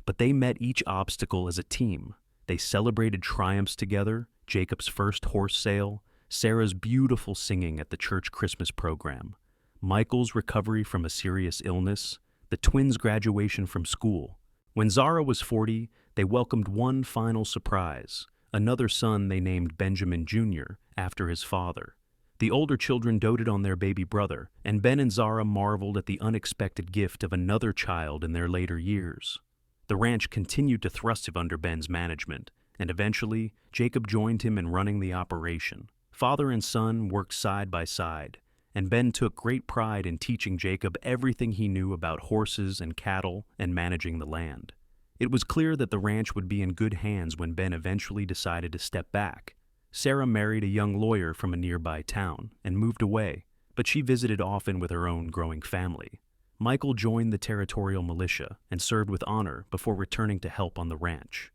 But they met each obstacle as a team. They celebrated triumphs together: Jacob's first horse sale, Sarah's beautiful singing at the church Christmas program, Michael's recovery from a serious illness, the twins' graduation from school. When Zara was 40, they welcomed one final surprise: another son they named Benjamin Jr. after his father. The older children doted on their baby brother, and Ben and Zara marveled at the unexpected gift of another child in their later years. The ranch continued to thrive under Ben's management, and eventually, Jacob joined him in running the operation. Father and son worked side by side, and Ben took great pride in teaching Jacob everything he knew about horses and cattle and managing the land. It was clear that the ranch would be in good hands when Ben eventually decided to step back. Sarah married a young lawyer from a nearby town and moved away, but she visited often with her own growing family. Michael joined the territorial militia and served with honor before returning to help on the ranch.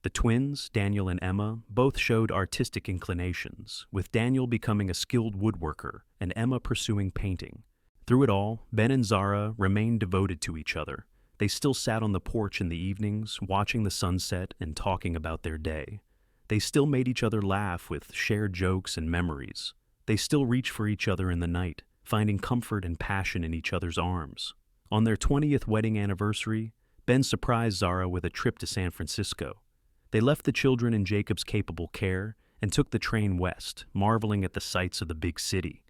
The twins, Daniel and Emma, both showed artistic inclinations, with Daniel becoming a skilled woodworker and Emma pursuing painting. Through it all, Ben and Zara remained devoted to each other. They still sat on the porch in the evenings, watching the sunset and talking about their day. They still made each other laugh with shared jokes and memories. They still reached for each other in the night, finding comfort and passion in each other's arms. On their 20th wedding anniversary, Ben surprised Zara with a trip to San Francisco. They left the children in Jacob's capable care and took the train west, marveling at the sights of the big city.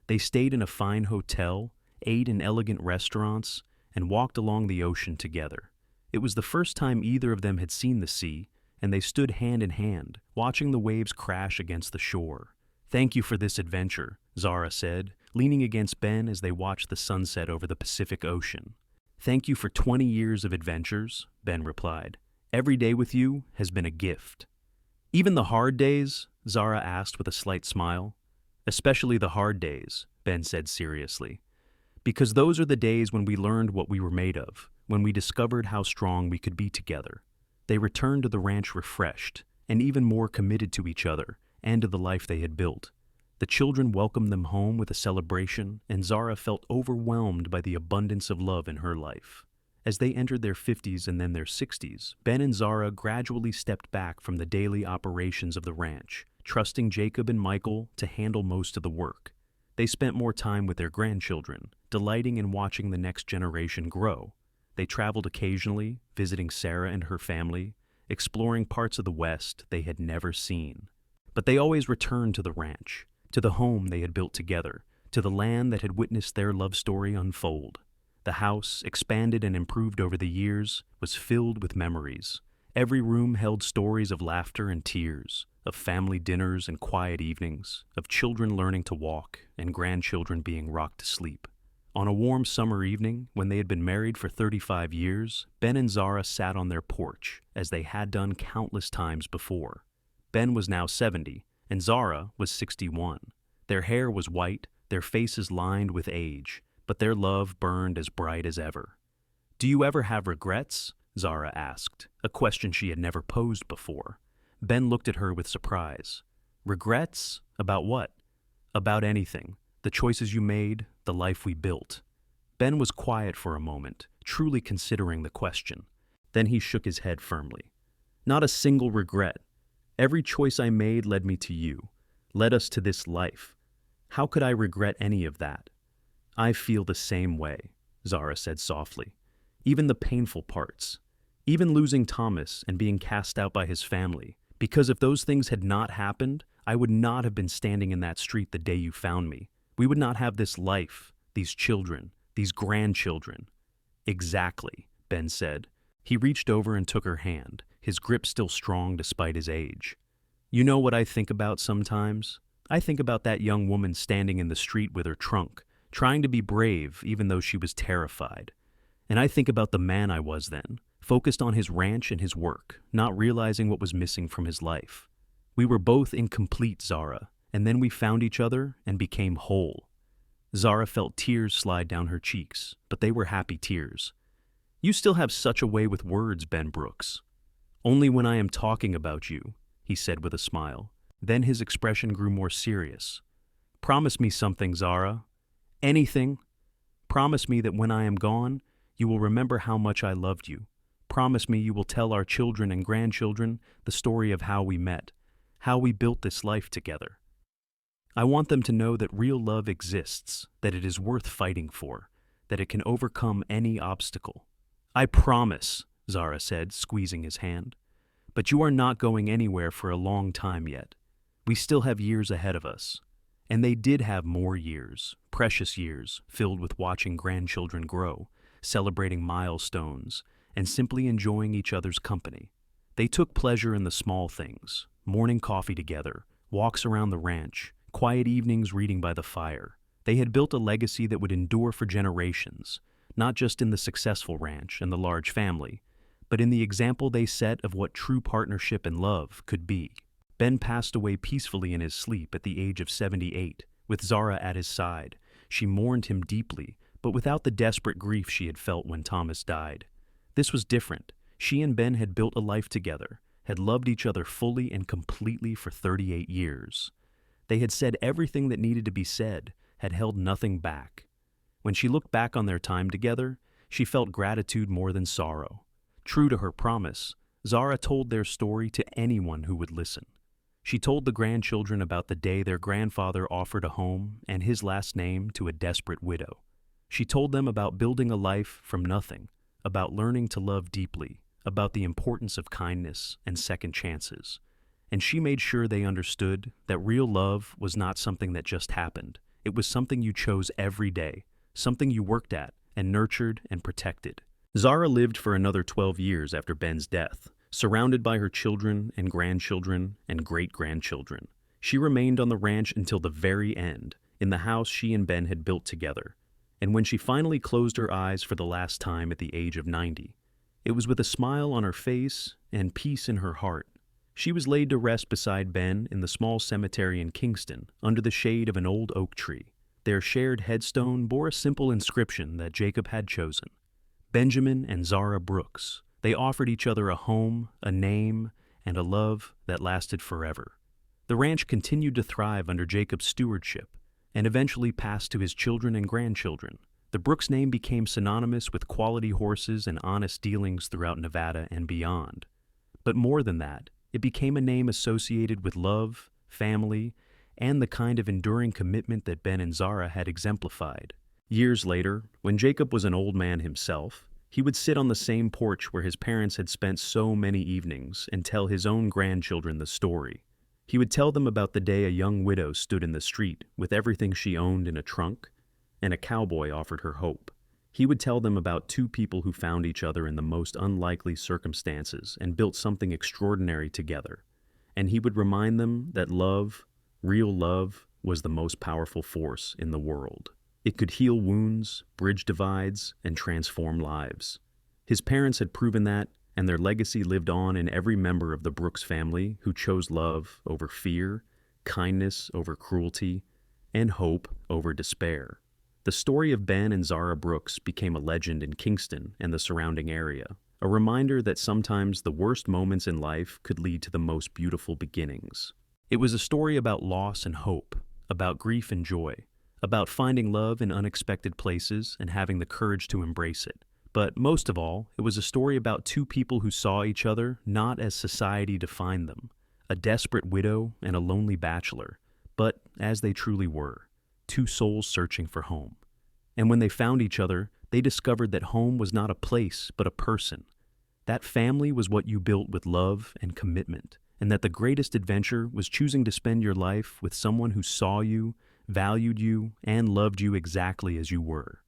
They stayed in a fine hotel, ate in elegant restaurants, and walked along the ocean together. It was the first time either of them had seen the sea, and they stood hand in hand, watching the waves crash against the shore. "Thank you for this adventure," Zara said, leaning against Ben as they watched the sunset over the Pacific Ocean. "Thank you for 20 years of adventures," Ben replied. "Every day with you has been a gift." "Even the hard days?" Zara asked with a slight smile. "Especially the hard days," Ben said seriously. "Because those are the days when we learned what we were made of, when we discovered how strong we could be together." They returned to the ranch refreshed, and even more committed to each other and to the life they had built. The children welcomed them home with a celebration, and Zara felt overwhelmed by the abundance of love in her life. As they entered their 50s and then their 60s, Ben and Zara gradually stepped back from the daily operations of the ranch, trusting Jacob and Michael to handle most of the work. They spent more time with their grandchildren, delighting in watching the next generation grow. They traveled occasionally, visiting Sarah and her family, exploring parts of the West they had never seen. But they always returned to the ranch, to the home they had built together, to the land that had witnessed their love story unfold. The house, expanded and improved over the years, was filled with memories, Every room held stories of laughter and tears, of family dinners and quiet evenings, of children learning to walk and grandchildren being rocked to sleep. On a warm summer evening, when they had been married for 35 years, Ben and Zara sat on their porch, as they had done countless times before. Ben was now 70, and Zara was 61. Their hair was white, their faces lined with age, but their love burned as bright as ever. "Do you ever have regrets?" Zara asked, a question she had never posed before. Ben looked at her with surprise. "Regrets? About what?" "About anything. The choices you made, the life we built." Ben was quiet for a moment, truly considering the question. Then he shook his head firmly. "Not a single regret. Every choice I made led me to you, led us to this life. How could I regret any of that?" "I feel the same way," Zara said softly. "Even the painful parts. Even losing Thomas and being cast out by his family. Because if those things had not happened, I would not have been standing in that street the day you found me. We would not have this life, these children, these grandchildren." "Exactly," Ben said. He reached over and took her hand, his grip still strong despite his age. "You know what I think about sometimes? I think about that young woman standing in the street with her trunk, trying to be brave even though she was terrified. And I think about the man I was then, focused on his ranch and his work, not realizing what was missing from his life. We were both incomplete, Zara, and then we found each other and became whole." Zara felt tears slide down her cheeks, but they were happy tears. "You still have such a way with words, Ben Brooks." "Only when I am talking about you," he said with a smile. Then his expression grew more serious. "Promise me something, Zara. Anything. Promise me that when I am gone, you will remember how much I loved you. Promise me you will tell our children and grandchildren the story of how we met, how we built this life together. I want them to know that real love exists, that it is worth fighting for, that it can overcome any obstacle." "I promise," Zara said, squeezing his hand. "But you are not going anywhere for a long time yet. We still have years ahead of us." And they did have more years, precious years, filled with watching grandchildren grow, celebrating milestones, and simply enjoying each other's company. They took pleasure in the small things, morning coffee together, walks around the ranch, quiet evenings reading by the fire. They had built a legacy that would endure for generations, not just in the successful ranch and the large family, but in the example they set of what true partnership and love could be. Ben passed away peacefully in his sleep at the age of 78, with Zara at his side. She mourned him deeply, but without the desperate grief she had felt when Thomas died. This was different. She and Ben had built a life together, had loved each other fully and completely for 38 years. They had said everything that needed to be said, had held nothing back. When she looked back on their time together, she felt gratitude more than sorrow. True to her promise, Zara told their story to anyone who would listen. She told the grandchildren about the day their grandfather offered a home and his last name to a desperate widow. She told them about building a life from nothing, about learning to love deeply, about the importance of kindness and second chances. And she made sure they understood that real love was not something that just happened. It was something you chose every day, something you worked at and nurtured and protected. Zara lived for another 12 years after Ben's death, surrounded by her children and grandchildren and great-grandchildren. She remained on the ranch until the very end, in the house she and Ben had built together. And when she finally closed her eyes for the last time at the age of 90, it was with a smile on her face and peace in her heart. She was laid to rest beside Ben in the small cemetery in Kingston, under the shade of an old oak tree. Their shared headstone bore a simple inscription that Jacob had chosen: Benjamin and Zara Brooks. They offered each other a home, a name, and a love that lasted forever. The ranch continued to thrive under Jacob's stewardship, and eventually passed to his children and grandchildren. The Brooks name became synonymous with quality horses and honest dealings throughout Nevada and beyond. But more than that, it became a name associated with love, family, and the kind of enduring commitment that Ben and Zara had exemplified. Years later, when Jacob was an old man himself, he would sit on the same porch where his parents had spent so many evenings and tell his own grandchildren the story. He would tell them about the day a young widow stood in the street with everything she owned in a trunk, and a cowboy offered her hope. He would tell them about two people who found each other in the most unlikely circumstances and built something extraordinary together. And he would remind them that love, real love, was the most powerful force in the world. It could heal wounds, bridge divides, and transform lives. His parents had proven that, and their legacy lived on in every member of the Brooks family who chose love over fear, kindness over cruelty, and hope over despair. The story of Ben and Zara Brooks became a legend in Kingston and the surrounding area, a reminder that sometimes the worst moments in life could lead to the most beautiful beginnings. It was a story about loss and hope, about grief and joy, about finding love in unexpected places and having the courage to embrace it. But most of all, it was a story about two people who saw each other not as society defined them, a desperate widow and a lonely bachelor, but as they truly were, two souls searching for home. And when they found each other, they discovered that home was not a place, but a person. That family was what you built with love and commitment, and that the greatest adventure was choosing to spend your life with someone who saw you, valued you, and loved you exactly as you were.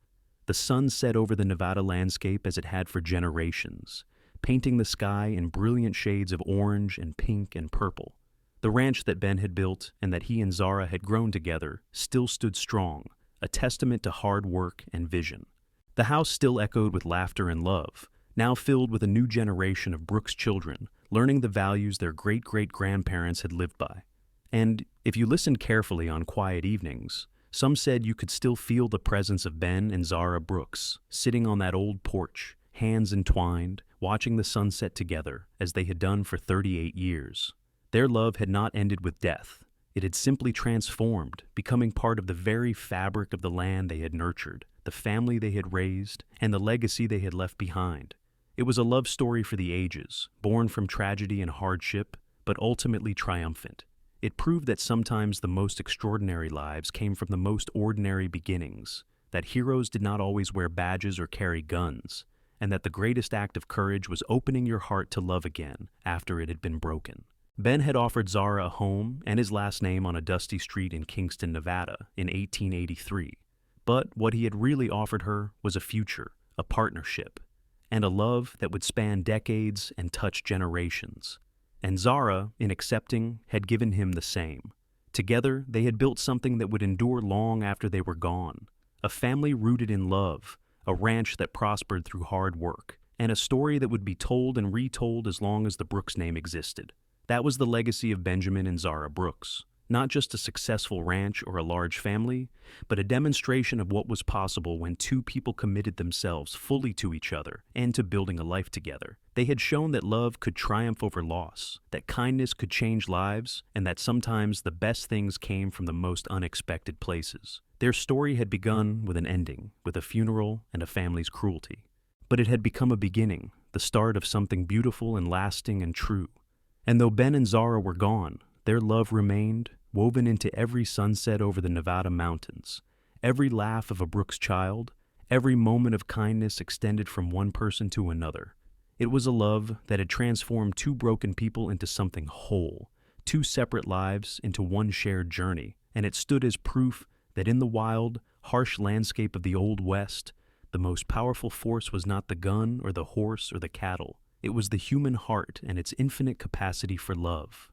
The sun set over the Nevada landscape as it had for generations, painting the sky in brilliant shades of orange and pink and purple. The ranch that Ben had built and that he and Zara had grown together still stood strong, a testament to hard work and vision. The house still echoed with laughter and love, now filled with a new generation of Brooks children, learning the values their great-great-grandparents had lived by. And if you listened carefully on quiet evenings, some said you could still feel the presence of Ben and Zara Brooks, sitting on that old porch, hands entwined, watching the sunset together, as they had done for 38 years. Their love had not ended with death. It had simply transformed, becoming part of the very fabric of the land they had nurtured, the family they had raised, and the legacy they had left behind. It was a love story for the ages, born from tragedy and hardship, but ultimately triumphant. It proved that sometimes the most extraordinary lives came from the most ordinary beginnings, that heroes did not always wear badges or carry guns, and that the greatest act of courage was opening your heart to love again after it had been broken. Ben had offered Zara a home and his last name on a dusty street in Kingston, Nevada, in 1883. But what he had really offered her was a future, a partnership, and a love that would span decades and touch generations. And Zara, in accepting, had given him the same. Together, they had built something that would endure long after they were gone, a family rooted in love, a ranch that prospered through hard work, and a story that would be told and retold as long as the Brooks name existed. That was the legacy of Benjamin and Zara Brooks. Not just a successful ranch or a large family, but a demonstration of what was possible when two people committed themselves fully to each other and to building a life together. They had shown that love could triumph over loss, that kindness could change lives, and that sometimes the best things came from the most unexpected places. Their story had begun with an ending, with a funeral and a family's cruelty. But it had become a beginning, the start of something beautiful and lasting and true. And though Ben and Zara were gone, their love remained, woven into every sunset over the Nevada mountains, every laugh of a Brooks child, every moment of kindness extended from one person to another. It was a love that had transformed two broken people into something whole, two separate lives into one shared journey, and it stood as proof that in the wild, harsh landscape of the Old West, the most powerful force was not the gun or the horse or the cattle. It was the human heart and its infinite capacity for love.